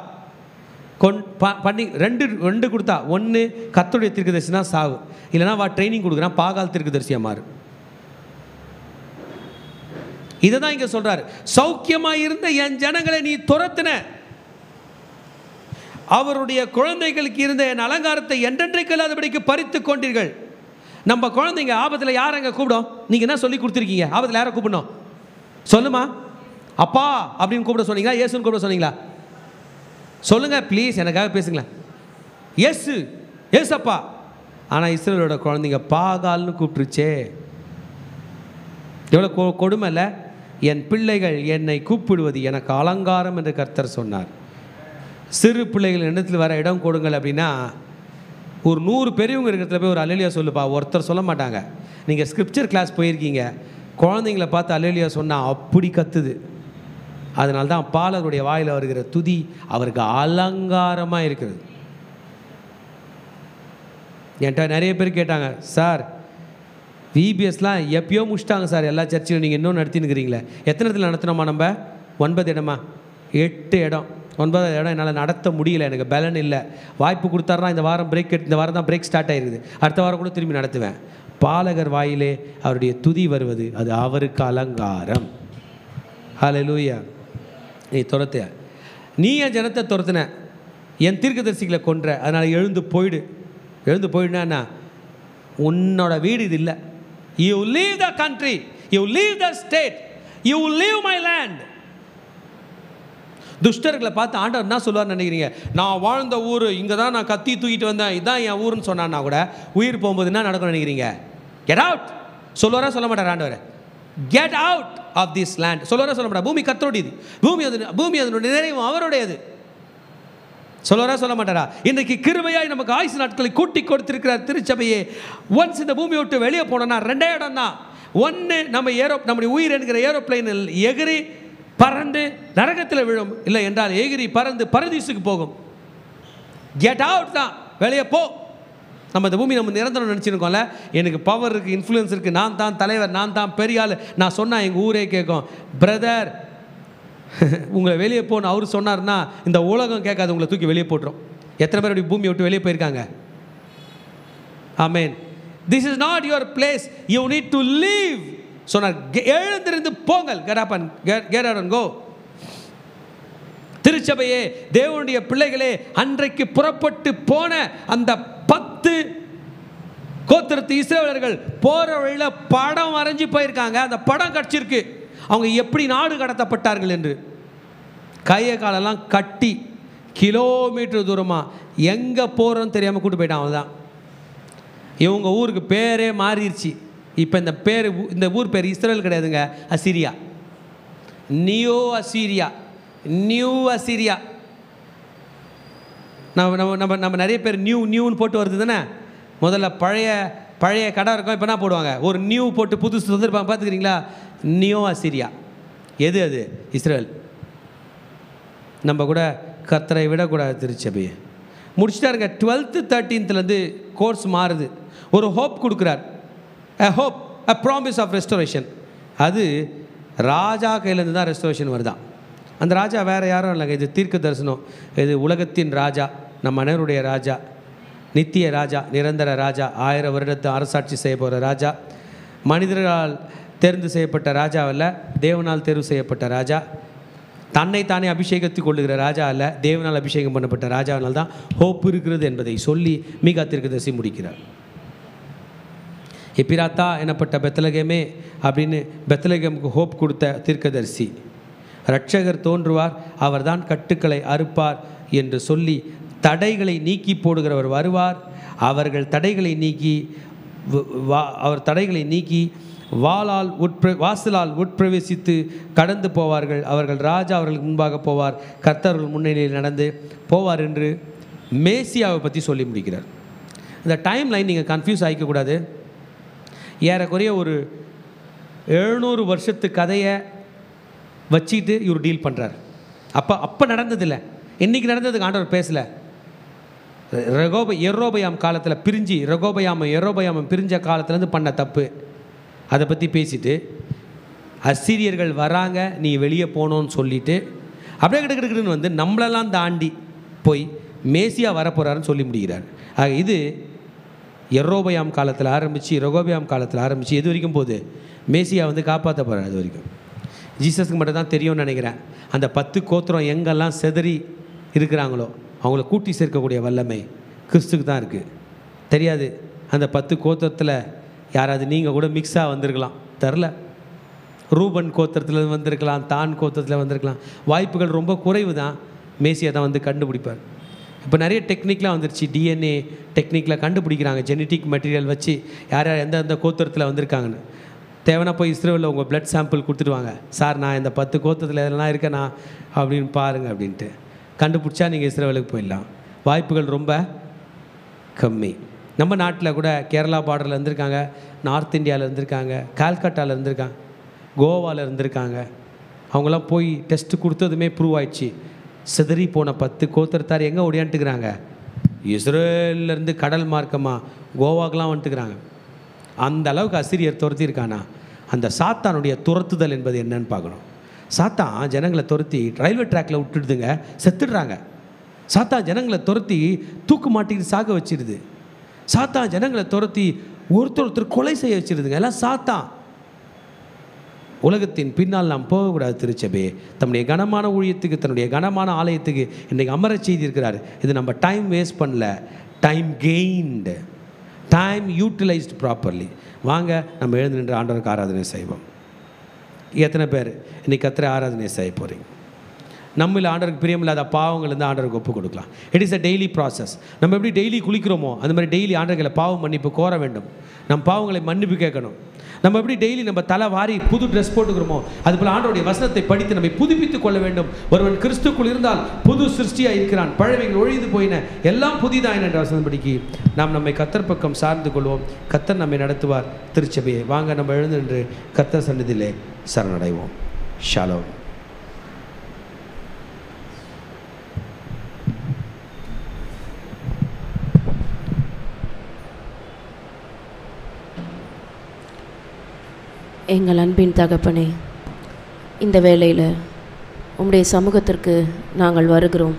பண்ணி ரெண்டு கொடுத்தா. ஒன்று கர்த்தருடைய தீர்க்கதரிசி தான் சாவு, இல்லைனா வா ட்ரைனிங் கொடுக்குறான் பாகால் தீர்க்கதரிசியாக மாறு. இதை தான் இங்கே சொல்கிறார். சௌக்கியமாக இருந்த என் ஜனங்களை நீ துரத்தின, அவருடைய குழந்தைகளுக்கு இருந்த என் அலங்காரத்தை என்றென்றைக்கு இல்லாதபடிக்கு பறித்து கொண்டீர்கள். நம்ம குழந்தைங்க ஆபத்தில் யார் அங்கே கூப்பிடும்? நீங்கள் என்ன சொல்லி கொடுத்துருக்கீங்க? ஆபத்தில் யாரை கூப்பிடணும் சொல்லுமா? அப்பா அப்படின்னு கூப்பிட சொன்னீங்களா? இயேசுன்னு கூப்பிட சொன்னீங்களா? சொல்லுங்கள் ப்ளீஸ், எனக்காக பேசுங்களேன். ஏசப்பா. ஆனால் இஸ்ரவேலோட குழந்தைங்க பாகால்னு கூப்பிட்டுருச்சே. எவ்வளோ கொடுமை இல்லை? என் பிள்ளைகள் என்னை கூப்பிடுவது எனக்கு அலங்காரம் என்று கர்த்தர் சொன்னார். சிறு பிள்ளைகள் இடத்துல வர இடம் கொடுங்கள் அப்படின்னா, ஒரு 100 பெரியவங்க இருக்கிறதுல போய் ஒரு அல்லேலியா சொல்லுப்பா, ஒருத்தர் சொல்ல மாட்டாங்க. நீங்கள் ஸ்கிரிப்சர் கிளாஸ் போயிருக்கீங்க, குழந்தைங்கள பார்த்து அல்லேலியா சொன்னால் அப்படி கத்துது. அதனால தான் பாலருடைய வாயில் வருகிற துதி அவருக்கு அலங்காரமாக இருக்குது. என்கிட்ட நிறைய பேர் கேட்டாங்க, சார் விபிஎஸ்லாம் எப்பயோ முடிச்சிட்டாங்க சார், எல்லா சர்ச்சிலும் நீங்கள் இன்னும் நடத்தினுக்கிறீங்களே. எத்தனை இடத்துல நடத்தினோமா? நம்ம 9 இடமா? 8 இடம். 9வது இடம் என்னால் நடத்த முடியல, எனக்கு பலன் இல்லை. வாய்ப்பு கொடுத்தாருனா இந்த வாரம் இந்த வாரம் தான் பிரேக் ஸ்டார்ட் ஆகிருக்குது, அடுத்த வாரம் கூட திரும்பி நடத்துவேன். பாலகர் வாயிலே அவருடைய துதி வருவது அது அவருக்கு அலங்காரம். ஹல்லேலூயா. நீ துரத்த, நீ என் ஜனத்தை துரத்தின, என் தீர்க்கதரிசிகளை கொன்ற, அதனால் எழுந்து போயிடுனா உன்னோட வீடு இது இல்லை. You leave the country, you leave the state, you leave my land. துஷ்டர்களை பார்த்து ஆண்டவர் என்ன சொல்லுவார்னு நினைக்கிறீங்க? நான் வாழ்ந்த ஊர் இங்கே தான், நான் கத்தி தூக்கிட்டு வந்தேன், இதுதான் என் ஊருன்னு சொன்னான்னா கூட உயிர் போகும்போது என்ன நடக்கும்னு நினைக்கிறீங்க? கெட் அவுட் சொல்லுவாரா சொல்ல மாட்டார் ஆண்டவர்? Get out of this land சொல்லுவாரா சொல்ல மாட்டார்? பூமி கர்த்தருடையது, பூமி அதனுடைய நிறைவும் அவருடையது சொல்லுவாரா சொல்ல மாட்டாரா? இன்றைக்கு கிருபையாய் நமக்கு ஆயுசு நாட்களை கூட்டி கொடுத்திருக்கிறார் திருச்சபையே. ஒன்ஸ் இந்த பூமியை விட்டு வெளியே போனோம்னா 2 இடம் தான். ஒன்று நம்முடைய உயிர் என்கிற ஏரோப்ளைனில் எகிரி பறந்து நரகத்தில் விழும், இல்லை என்றால் எகிரி பறந்து பரதீசுக்கு போகும். கெட் அவுட் தான், வெளியே போ. நம்ம இந்த பூமி நம்ம நிரந்தரம் நினச்சிருக்கோம்ல, எனக்கு பவர் இருக்குது, இன்ஃப்ளூயன்ஸ் இருக்குது, நான் தான் தலைவர், நான் தான் பெரிய ஆள், நான் சொன்னால் எங்கள் ஊரே கேட்கும். பிரதர் உங்களை வெளியே போகணும் அவர் சொன்னார்னா இந்த உலகம் கேட்காது, உங்களை தூக்கி வெளியே போட்டுரும். எத்தனை பேர் அப்படி பூமியை விட்டு வெளியே போயிருக்காங்க? Amen. This is not your place, you need to leave சொன்னார். எழுந்திருந்து போங்கள், get out and go. திருச்சபையே, தேவனுடைய பிள்ளைகளே, அன்றைக்கு புறப்பட்டு போன அந்த 10 கோத்திரத்து இஸ்ரவேலர்கள் போற வழியில் படம் வரைஞ்சி போயிருக்காங்க. அந்த படம் கட்சிருக்கு அவங்க எப்படி நாடு கடத்தப்பட்டார்கள் என்று. கையை காலெல்லாம் கட்டி கிலோமீட்டர் தூரமாக எங்கே போகிறோன்னு தெரியாமல் கூட்டு போயிட்டான். அவன் தான். இவங்க ஊருக்கு பேரே மாறிடுச்சு. இப்போ இந்த ஊர் பேர் இஸ்ரேல் கிடையாதுங்க, அசீரியா. நியூ அசீரியா. நம்ம நிறைய பேர் நியூன்னு போட்டு வருது தானே. முதல்ல பழைய கடை இருக்கும், இப்போ என்ன போடுவாங்க? ஒரு நியூ போட்டு புதுசு வந்துருப்பாங்க, பார்த்துக்கிறீங்களா? நியூ அசீரியா. எது அது? இஸ்ரேல். நம்ம கூட கர்த்தரை விடக்கூடாது. திருச்சபையை முடிச்சுட்டாருங்க. 12th 13th கோர்ஸ் மாறுது. ஒரு ஹோப் கொடுக்குறார். a promise of restoration. அது ராஜா கையிலேருந்து தான் ரெஸ்டோரேஷன் வருதான். அந்த ராஜா வேறு யாரும் இல்லைங்க, இது தீர்க்க தரிசனம். இது உலகத்தின் ராஜா, நம்ம அனைவருடைய ராஜா. நித்திய ராஜா, நிரந்தர ராஜா, 1000 வருடத்தை அரசாட்சி செய்ய போகிற ராஜா, மனிதர்களால் தேர்ந்து செய்யப்பட்ட ராஜா அல்ல, தேவனால் தேர்வு செய்யப்பட்ட ராஜா, தன்னை தானே அபிஷேகத்துக் கொள்ளுகிற ராஜா அல்ல, தேவனால் அபிஷேகம் பண்ணப்பட்ட ராஜாவினால் தான் ஹோப் இருக்கிறது என்பதை சொல்லி மீகா தீர்க்கதரிசி முடிக்கிறார். எப்பிராத்தா எனப்பட்ட பெத்லகேமே அப்படின்னு பெத்லகேமுக்கு ஹோப் கொடுத்த தீர்க்கதரிசி, இரட்சகர் தோன்றுவார், அவர்தான் கட்டுக்களை அறுப்பார் என்று சொல்லி தடைகளை நீக்கி போடுகிறவர் வருவார், அவர்கள் தடைகளை நீக்கி அவர் தடைகளை நீக்கி வாசலால் உட்பிரவேசித்து கடந்து போவார்கள், அவர்கள் ராஜா அவர்களுக்கு முன்பாக போவார், கர்த்தர்கள் முன்னிலையில் நடந்து போவார் என்று மேசியாவை பற்றி சொல்லி முடிக்கிறார். இந்த டைம் லைன் நீங்கள் கன்ஃபியூஸ் ஆகிக்கக்கூடாது. ஏறக்குறைய ஒரு 700 வருஷத்து கதையை வச்சுக்கிட்டு இவர் டீல் பண்ணுறார். அப்போ நடந்ததில்லை, இன்றைக்கி நடந்ததுக்கு ஆண்டவர் பேசலை. எரோபயாம் காலத்தில் பிரிஞ்சு எரோபயாமம் பிரிஞ்ச காலத்துலேருந்து பண்ண தப்பு அதை பற்றி பேசிட்டு, அசீரியர்கள் வராங்க நீ வெளியே போனோன்னு சொல்லிவிட்டு அப்படியே கிடக்குன்னு வந்து நம்மளெல்லாம் தாண்டி போய் மேசியா வரப்போகிறாருன்னு சொல்லி முடிகிறார். ஆக இது எரோபயாம் காலத்தில் ஆரம்பித்து ரெகோபயாம் காலத்தில் ஆரம்பித்து எது வரைக்கும் போகுது, மேசியா வந்து காப்பாற்ற போகிறார். அது வரைக்கும் ஜீசஸ்க்கு மட்டும் தான் தெரியும்னு நினைக்கிறேன். அந்த 10 கோத்திரம் எங்கெல்லாம் செதறி இருக்கிறாங்களோ அவங்கள கூட்டி சேர்க்கக்கூடிய வல்லமை கிறிஸ்துக்கு தான் இருக்குது. தெரியாது, அந்த 10 கோத்திரத்தில் யாராவது நீங்கள் கூட மிக்ஸாக வந்திருக்கலாம், தெரில. ரூபன் கோத்திரத்தில் வந்திருக்கலாம், தான் கோத்திரத்தில் வந்திருக்கலாம். வாய்ப்புகள் ரொம்ப குறைவு தான். மேசியா தான் வந்து கண்டுபிடிப்பார். இப்போ நிறைய டெக்னிக்லாம் வந்துருச்சு, டிஎன்ஏ டெக்னிக்கில் கண்டுபிடிக்கிறாங்க, ஜெனட்டிக் மெட்டீரியல் வச்சு யார் யார் எந்தெந்த கோத்திரத்தில் வந்திருக்காங்கன்னு. தேவைன்னா போய் இஸ்ரேலில் உங்கள் பிளட் சாம்பிள் கொடுத்துடுவாங்க, சார் நான் இந்த 10 கோத்திரத்தில் எதெல்லாம் இருக்கேனா அப்படின்னு பாருங்கள் அப்படின்ட்டு கண்டுபிடிச்சா நீங்கள் இஸ்ரேலுக்கு போயிடலாம். வாய்ப்புகள் ரொம்ப கம்மி. நம்ம நாட்டில் கூட கேரளா பார்டரில் இருந்திருக்காங்க, நார்த் இந்தியாவில் இருந்திருக்காங்க, கால்கட்டாவில் இருந்திருக்காங்க, கோவாவில் இருந்திருக்காங்க. அவங்களாம் போய் டெஸ்ட்டு கொடுத்ததுமே ப்ரூவ் ஆயிடுச்சு. சிதறி போன 10 கோத்திரத்தார் எங்கே ஓடியான்ட்டுக்கிறாங்க, இஸ்ரேலேருந்து கடல் மார்க்கமாக கோவாக்கெலாம் வந்துட்டுக்கிறாங்க. அந்த அளவுக்கு அசிரியர் துரத்தியிருக்கானா. அந்த சாத்தானுடைய துரத்துதல் என்பது என்னன்னு பார்க்கணும். சாத்தான் ஜனங்களை துரத்தி ரயில்வே ட்ராக்கில் விட்டுடுதுங்க, செத்துடுறாங்க. சாத்தான் ஜனங்களை துரத்தி தூக்கு மாட்டிக்கிட்டு சாக வச்சிருது. சாத்தான் ஜனங்களை துரத்தி ஒருத்தர் கொலை செய்ய வச்சிருதுங்க. எல்லாம் சாத்தான். உலகத்தின் பின்னால் நாம் போகக்கூடாது. திருச்சபை தன்னுடைய கனமான ஊழியத்துக்கு, தன்னுடைய கனமான ஆலயத்துக்கு இன்றைக்கு அமர செய்திருக்கிறார். இது நம்ம டைம் வேஸ்ட் பண்ணல, time gained, time utilised properly. வாங்க நம்ம எழுந்து நின்று ஆண்டவருக்கு ஆராதனை செய்வோம். எத்தனை பேர் இன்றைக்கி கர்த்தரை ஆராதனை செய்ய போகிறீங்க? நம்மள ஆண்டவருக்கு பிரியமில்லாத பாவங்கள் இருந்து ஆண்டவருக்கு ஒப்பு கொடுக்கலாம். It is a daily process. நம்ம எப்படி டெய்லி குளிக்கிறோமோ அந்த மாதிரி டெய்லி ஆண்டவர்களை பாவம் மன்னிப்பு கோர வேண்டும். நம் பாவங்களை மன்னிப்பு கேட்கணும். நம்ம எப்படி டெய்லி நம்ம தலை வாரி புது ட்ரெஸ் போட்டுக்கிறோமோ அதுபோல் ஆண்டவருடைய வசனத்தை படித்து நம்மை புதுப்பித்துக் கொள்ள வேண்டும். ஒருவன் கிறிஸ்துக்குள் இருந்தால் புது சிருஷ்டியாக இருக்கிறான், பழையவைகள் ஒழிந்து போயின, எல்லாம் புதிதாயின என்ற வசனப்படிக்கு நாம் நம்மை கர்த்தர் பக்கம் சார்ந்து கொள்வோம். கர்த்தர் நம்மை நடத்துவார். திருச்சபையை வாங்க நம்ம எழுந்து நின்று கர்த்தர் சந்நிதியிலே சரணடைவோம். ஷாலோம். எங்கள் அன்பின் தகப்பனே, இந்த வேளையில் உம்முடைய சமூகத்திற்கு நாங்கள் வருகிறோம்.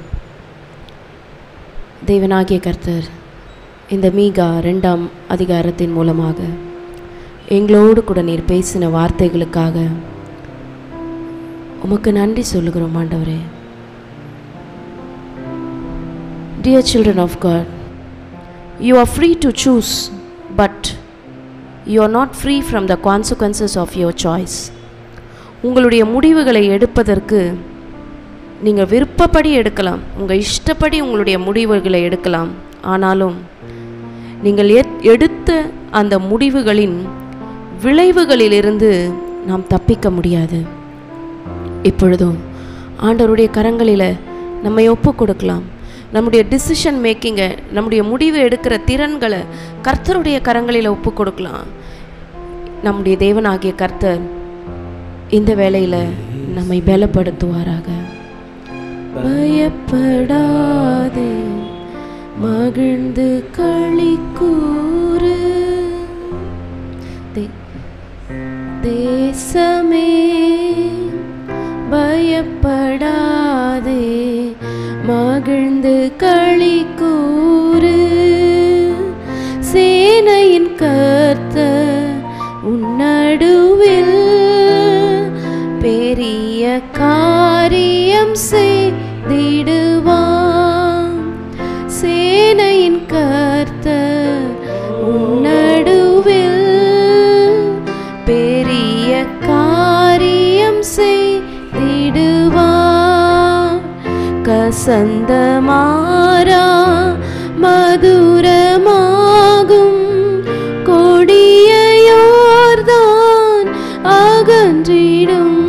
தேவனாகிய கர்த்தர் இந்த மீகா 2ஆம் அதிகாரத்தின் மூலமாக எங்களோடு கூட நீர் பேசின வார்த்தைகளுக்காக உமக்கு நன்றி சொல்லுகிறோம் ஆண்டவரே. Dear children of God, you are free to choose, but you are not free from the consequences of your choice. உங்களுடைய முடிவுகளை எடுப்பதற்கு நீங்கள் விருப்பப்படி எடுக்கலாம், உங்கள் இஷ்டப்படி உங்களுடைய முடிவுகளை எடுக்கலாம். ஆனாலும் நீங்கள் எடுத்த அந்த முடிவுகளின் விளைவுகளிலிருந்து நாம் தப்பிக்க முடியாது. இப்பொழுதும் ஆண்டவருடைய கரங்களில் நம்மை ஒப்பு கொடுக்கலாம். நம்முடைய டிசிஷன் மேக்கிங்கை, நம்முடைய முடிவு எடுக்கிற திறன்களை கர்த்தருடைய கரங்களில் ஒப்பு கொடுக்கலாம். நம்முடைய தேவனாகிய கர்த்தர் இந்த வேளையில் நம்மை பலப்படுத்துவாராக. பயப்படாதே, மகிழ்ந்து களி கூறு, தேசமே பயப்படாதே, மகிழ்ந்து களி கூறு, கர்த்தர் உன் நடுவில் பெரிய காரியம் செய்திடுவார். சேனையின் கர்த்தர் உன் நடுவில் பெரிய காரியம் செய்திடுவார். கசந்த மாறா மதுரமாகும் கொடிய யோர்தான் அகன்றிடும்.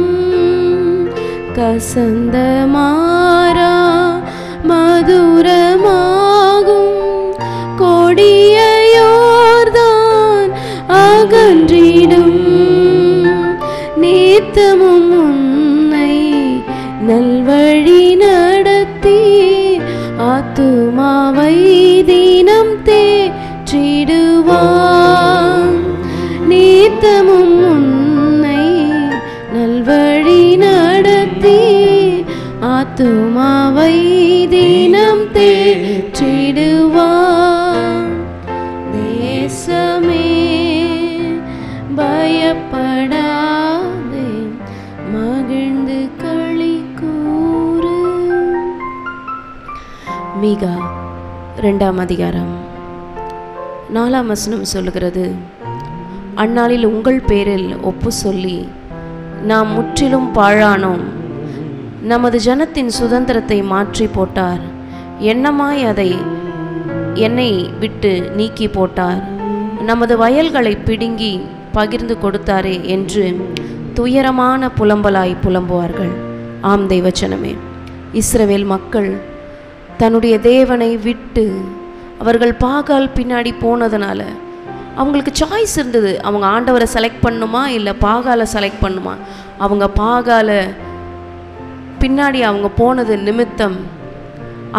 கசந்த மாறா மதுரமாகும் கொடிய யோர்தான் அகன்றிடும். நித்தமும் உன்னை நல்வழி நடத்தி ஆத்துமாவை தினம் தேற்றிடுவான். நித்தமும் உன்னை நல்வழி நடத்தி ஆத்துமாவை தினம் தேற்றிடுவான். தேசமே பயப்படாதே, மகிழ்ந்து களி கூறு. மீகா 2ஆம் அதிகாரம் 4ஆம் வசனம் சொல்லுகிறது, அந்நாளில் உங்கள் பேரில் ஒப்பு சொல்லி நாம் முற்றிலும் பாழானோம். நமது ஜனத்தின் சுதந்திரத்தை மாற்றி போட்டார். எண்ணமாய் அதை என்னை விட்டு நீக்கி போட்டார். நமது வயல்களை பிடுங்கி பகிர்ந்து கொடுத்தாரே என்று துயரமான புலம்பலாய் புலம்புவார்கள். ஆம் தெய்வச்சனமே, இஸ்ரவேல் மக்கள் தன்னுடைய தேவனை விட்டு அவர்கள் பாகால் பின்னாடி போனதுனால அவங்களுக்கு சாய்ஸ் இருந்தது. அவங்க ஆண்டவரை செலக்ட் பண்ணுமா இல்லை பாகாலை செலக்ட் பண்ணுமா? அவங்க பாகாலை பின்னாடி அவங்க போனது நிமித்தம்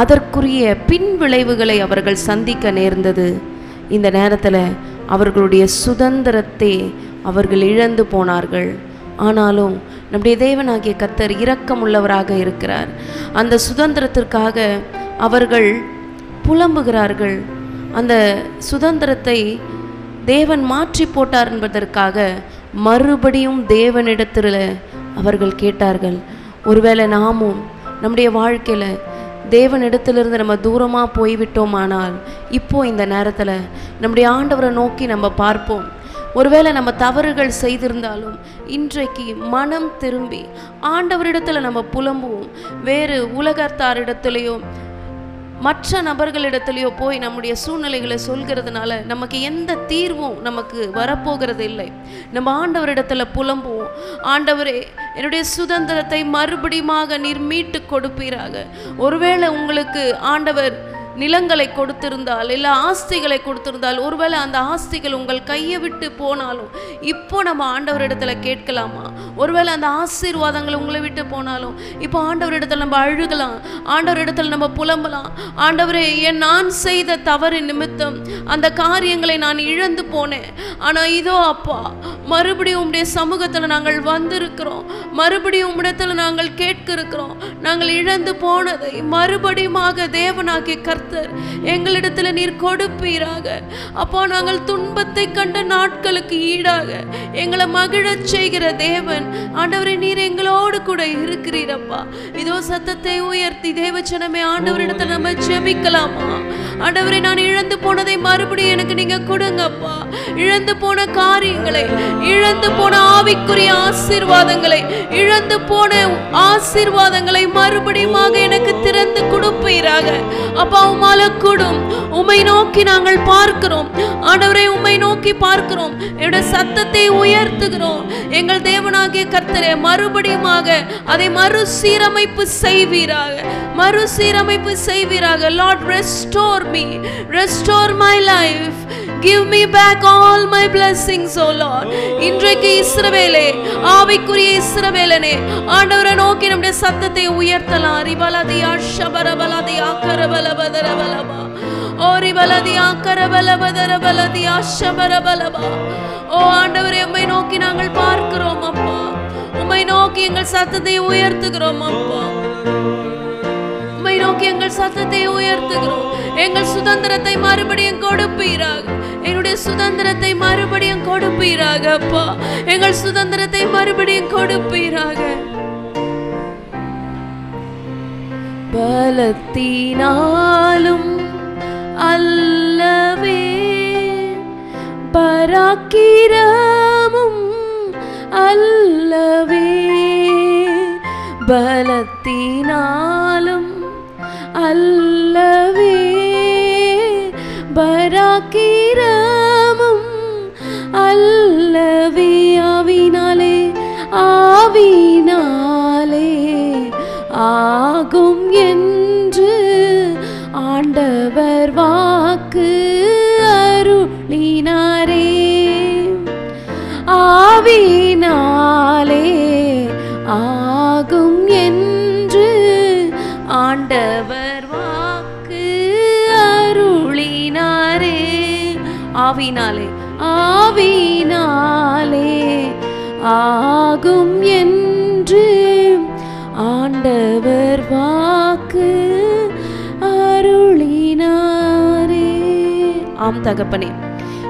அதற்குரிய பின் விளைவுகளை அவர்கள் சந்திக்க நேர்ந்தது. இந்த நேரத்தில் அவர்களுடைய சுதந்திரத்தை அவர்கள் இழந்து போனார்கள். ஆனாலும் நம்முடைய தேவனாகிய கர்த்தர் இரக்கமுள்ளவராக இருக்கிறார். அந்த சுதந்திரத்திற்காக அவர்கள் புலம்புகிறார்கள். அந்த சுதந்திரத்தை தேவன் மாற்றி போட்டார் என்பதற்காக மறுபடியும் தேவனிடத்தில் அவர்கள் கேட்டார்கள். ஒருவேளை நாமும் நம்முடைய வாழ்க்கையில் தேவனிடத்திலிருந்து நம்ம தூரமாக போய்விட்டோமானால் இப்போ இந்த நேரத்தில் நம்முடைய ஆண்டவரை நோக்கி நம்ம பார்ப்போம். ஒருவேளை நம்ம தவறுகள் செய்திருந்தாலும் இன்றைக்கு மனம் திரும்பி ஆண்டவரிடத்தில் நம்ம புலம்புவோம். வேறு உலகத்தாரிடத்துலையோ மற்ற நபர்களிடத்துலையோ போய் நம்முடைய சூழ்நிலைகளை சொல்கிறதுனால நமக்கு எந்த தீர்வும் நமக்கு வரப்போகிறது இல்லை. நம்ம ஆண்டவரிடத்தில் புலம்புவோம். ஆண்டவரே, என்னுடைய சுதந்திரத்தை மறுபடியுமாக நீர் மீட்டு கொடுப்பீராக. ஒருவேளை உங்களுக்கு ஆண்டவர் நிலங்களை கொடுத்திருந்தால் இல்லை ஆஸ்திகளை கொடுத்திருந்தால், ஒருவேளை அந்த ஆஸ்திகள் உங்கள் கையை விட்டு போனாலும் இப்போ நம்ம ஆண்டவரிடத்தில் கேட்கலாமா? ஒருவேளை அந்த ஆசீர்வாதங்கள் உங்களை விட்டு போனாலும் இப்போ ஆண்டவரிடத்தில் நம்ம அழுகலாம், ஆண்டவரிடத்தில் நம்ம புலம்பலாம். ஆண்டவரே, நான் செய்த தவறு நிமித்தம் அந்த காரியங்களை நான் இழந்து போனேன். ஆனால் இதோ அப்பா, மறுபடியும் உம்முடைய சமூகத்தில் நாங்கள் வந்திருக்கிறோம். மறுபடியும் உம்மிடத்தில் நாங்கள் கேட்க இருக்கிறோம். நாங்கள் இழந்து போனதை மறுபடியுமாக தேவனாகிய கர்த்தர் எங்களிடத்தில் நீர் கொடுப்பீராக. அப்போ நாங்கள் துன்பத்தை கண்ட நாட்களுக்கு ஈடாக எங்களை மகிழச் செய்கிற தேவன் ஆண்டவரே, நீர் எங்களோடு கூட இருக்கிறீரப்பா. இதோ சத்தத்தை உயர்த்தி தேவச்சனமே ஆண்டவரிடத்தில் நம்ம ஜெபிக்கலாமா? ஆண்டவரே, நான் இழந்து போனதை மறுபடியும் எனக்கு நீங்க கொடுங்கப்பா. இழந்து போன காரியங்களை, இழந்து போன ஆவிக்குரிய ஆசீர்வாதங்களை, இழந்து போன ஆசீர்வாதங்களை மறுபடியுமாக எனக்கு திறந்து கொடுப்பீராக. அப்பா, உம்மால கூடும். உம்மை நோக்கி நாங்கள் பார்க்கிறோம் ஆண்டவரே, உம்மை நோக்கி பார்க்கிறோம். என்னுடைய சத்தத்தை உயர்த்துகிறோம். எங்கள் தேவனாகிய கர்த்தரே, மறுபடியுமாக அதை மறுசீரமைப்பு செய்வீராக, மறுசீரமைப்பு செய்வீராக. Lord, restore me, restore my life, give me back all my blessings, oh Lord. இன்றைக்கு இஸ்ரவேலே, ஆவிக்குரிய இஸ்ரவேலனே, ஆண்டவரை நோக்கி நம்முடைய சத்தத்தை உயர்த்தலாம். ரிபலதியா ஷபரபலதியா கரபலபதரபலபா, ஓ ரிபலதியா கரபலபதரபலதியா ஷபரபலபா. ஓ ஆண்டவரே, உம்மை நோக்கி நாங்கள் பார்க்கிறோம் அப்பா. உம்மை நோக்கி எங்கள் சத்தத்தை உயர்த்துகிறோம் அப்பா. உம்மை நோக்கி எங்கள் சத்தத்தை உயர்த்துகிறோம். எங்கள் சுதந்திரத்தை மறுபடியும் கொடுப்பீராக. என்னுடைய சுதந்திரத்தை மறுபடியும் கொடுப்பீராக அப்பா. எங்கள் சுதந்திரத்தை மறுபடியும் கொடுப்பீராக. பலத்தினாலும் அல்லவே, பராக்கிரமும் அல்லவே, பலத்தினாலும் அல்லவே, பராக்கிரமும் அல்லவே. ஆவினாலே ஆவினாலே ஆகும் என்று ஆண்டவர் வாக்கு அருளினாரே. ஆவினாலே ஆகும் என்று ஆண்டவர் வாக்கு அருளினாரே. ஆவினாலே ஆவினாலே ஆகும் என்று ஆண்டவர் வாக்கு அருளினாரே. ஆம் தகப்பனே,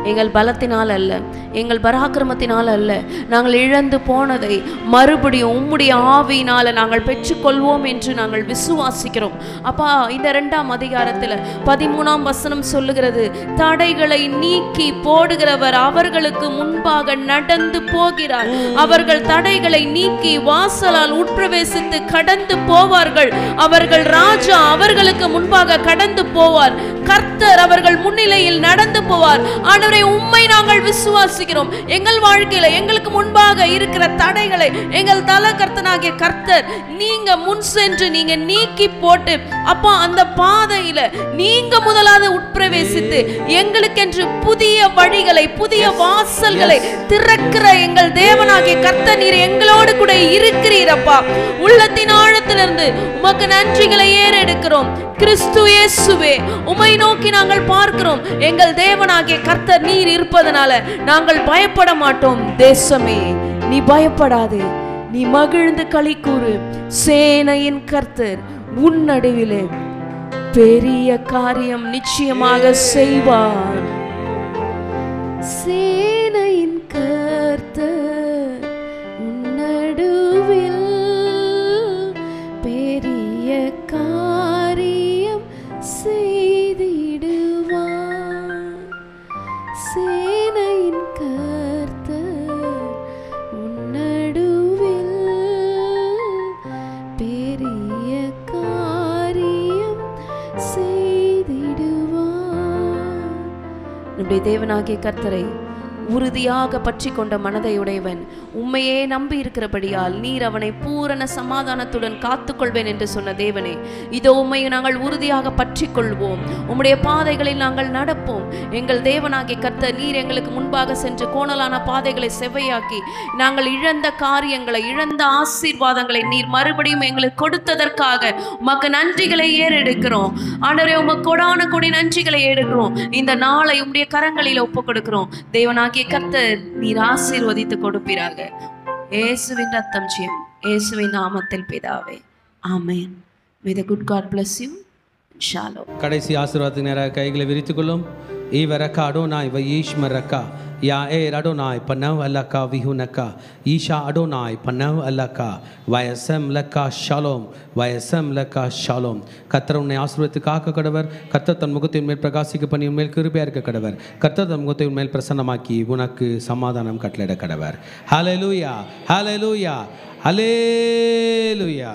எங்கள் பலத்தினால் அல்ல, எங்கள் பராக்கிரமத்தினால் அல்ல, நாங்கள் இழந்து போனதை மறுபடியும் உம்முடைய ஆவியினால் நாங்கள் பெற்றுக்கொள்வோம் என்று நாங்கள் விசுவாசிக்கிறோம் அப்பா. இந்த 2ஆம் அதிகாரத்தில் 13ஆம் வசனம் சொல்லுகிறது, தடைகளை நீக்கி போடுகிறவர் அவர்களுக்கு முன்பாக நடந்து போகிறார். அவர்கள் தடைகளை நீக்கி வாசலால் உட்பிரவேசித்து கடந்து போவார்கள். அவர்கள் ராஜா அவர்களுக்கு முன்பாக கடந்து போவார். கர்த்தர் அவர்கள் முன்னிலையில் நடந்து போவார். ஆண்டவரே, உம்மை நாங்கள் விசுவாசிக்கிறோம். எங்கள் வாழ்க்கையில எங்களுக்கு முன்பாக இருக்கிற தடைகளை எங்கள் தலகர்த்தனாகிய கர்த்தர் நீங்க முன் சென்று நீங்க நீக்கி போட்டு அப்பா, அந்த பாதையில நீங்க முதலாவது உட்பிரவேசித்து எங்களுக்கென்று புதிய வழிகளை புதிய வாசல்களை திறக்கிற எங்கள் தேவனாகிய கர்த்தர் நீர் எங்களோடு கூட இருக்கிறீர் அப்பா. உள்ளத்தின் ஆழத்திலிருந்து உமக்கு நன்றிகளை ஏறெடுக்கிறோம். கிறிஸ்து இயேசுவே, உம்மை நோக்கி நாங்கள் பார்க்கிறோம். எங்கள் தேவனாகிய கர்த்தர் நீர் இருப்பதனால நாங்கள் பயப்பட மாட்டோம். தேசமே, நீ பயப்படாதே, நீ மகிழ்ந்து களி கூறு. சேனையின் கர்த்தர் உன் நடுவிலே பெரிய காரியம் நிச்சயமாக செய்வார். சேனையின் கர்த்தர் உன் நடுவில் பெரிய காரியம் செய்திடுவார். சேனையின் கர்த்தர் உன் நடுவில் பெரிய காரியம் செய்திடுவார். நம்முடைய தேவனாகிய கர்த்தரை உறுதியாக பற்றி கொண்ட மனதை உடையவன் உம்மையே நம்பி இருக்கிறபடியால் நீர் அவனை பூரண சமாதானத்துடன் காத்துக்கொள்வேன் என்று சொன்ன தேவனே, இதோ உம்மை நாங்கள் உறுதியாக பற்றி கொள்வோம். உம்முடைய பாதைகளில் நாங்கள் நடப்போம். எங்கள் தேவனாகிய கர்த்தர் நீர் எங்களுக்கு முன்பாக சென்று கோணலான பாதைகளை செவ்வையாக்கி நாங்கள் இழந்த காரியங்களை இழந்த ஆசீர்வாதங்களை நீர் மறுபடியும் எங்களுக்கு கொடுத்ததற்காக உமக்கு நன்றிகளை ஏறெடுக்கிறோம். ஆண்டவரே, உமக்கு கொடான கொடி நன்றிகளை எடுக்கிறோம். இந்த நாளை உம்முடைய கரங்களில் ஒப்புக் கொடுக்கிறோம். தேவனாகிய கர்த்தர் நீர் ஆசீர்வதித்து கொடுப்பீராக. இயேசுவின் ரத்தம் ஜெயம், இயேசுவின் நாமத்தில் பிதாவே, ஆமென். May the good God bless you. Shalom. கடைசி ஆசீர்வாதத்துக்கு நேராக கைகளை விரித்துக் கொள்ளும். ஈவரக்கா அடோனாய் வயீஷ்மரக்கா யா ஏர் அடோனாய் பனவ் அல்லக்கா விஹுனக்கா ஈஷா அடோனாய் பனவ் அல்லக்கா வயசம் லக்கா ஷாலோம் வயசம் லக்கா ஷாலோம். கர்த்தர் உன்னை ஆசீர்வதித்து காக்க கடவர். கர்த்தர் தன் முகத்தின் மேல் பிரகாசிக்க பண்ணி உன்மேல் கிருபையா இருக்க கடவர். கர்த்தர் தன் முகத்தை உன்மேல் பிரசன்னமாக்கி உனக்கு சமாதானம் கட்டளையிட கடவர். ஹல்லேலூயா, ஹல்லேலூயா, ஹல்லேலூயா.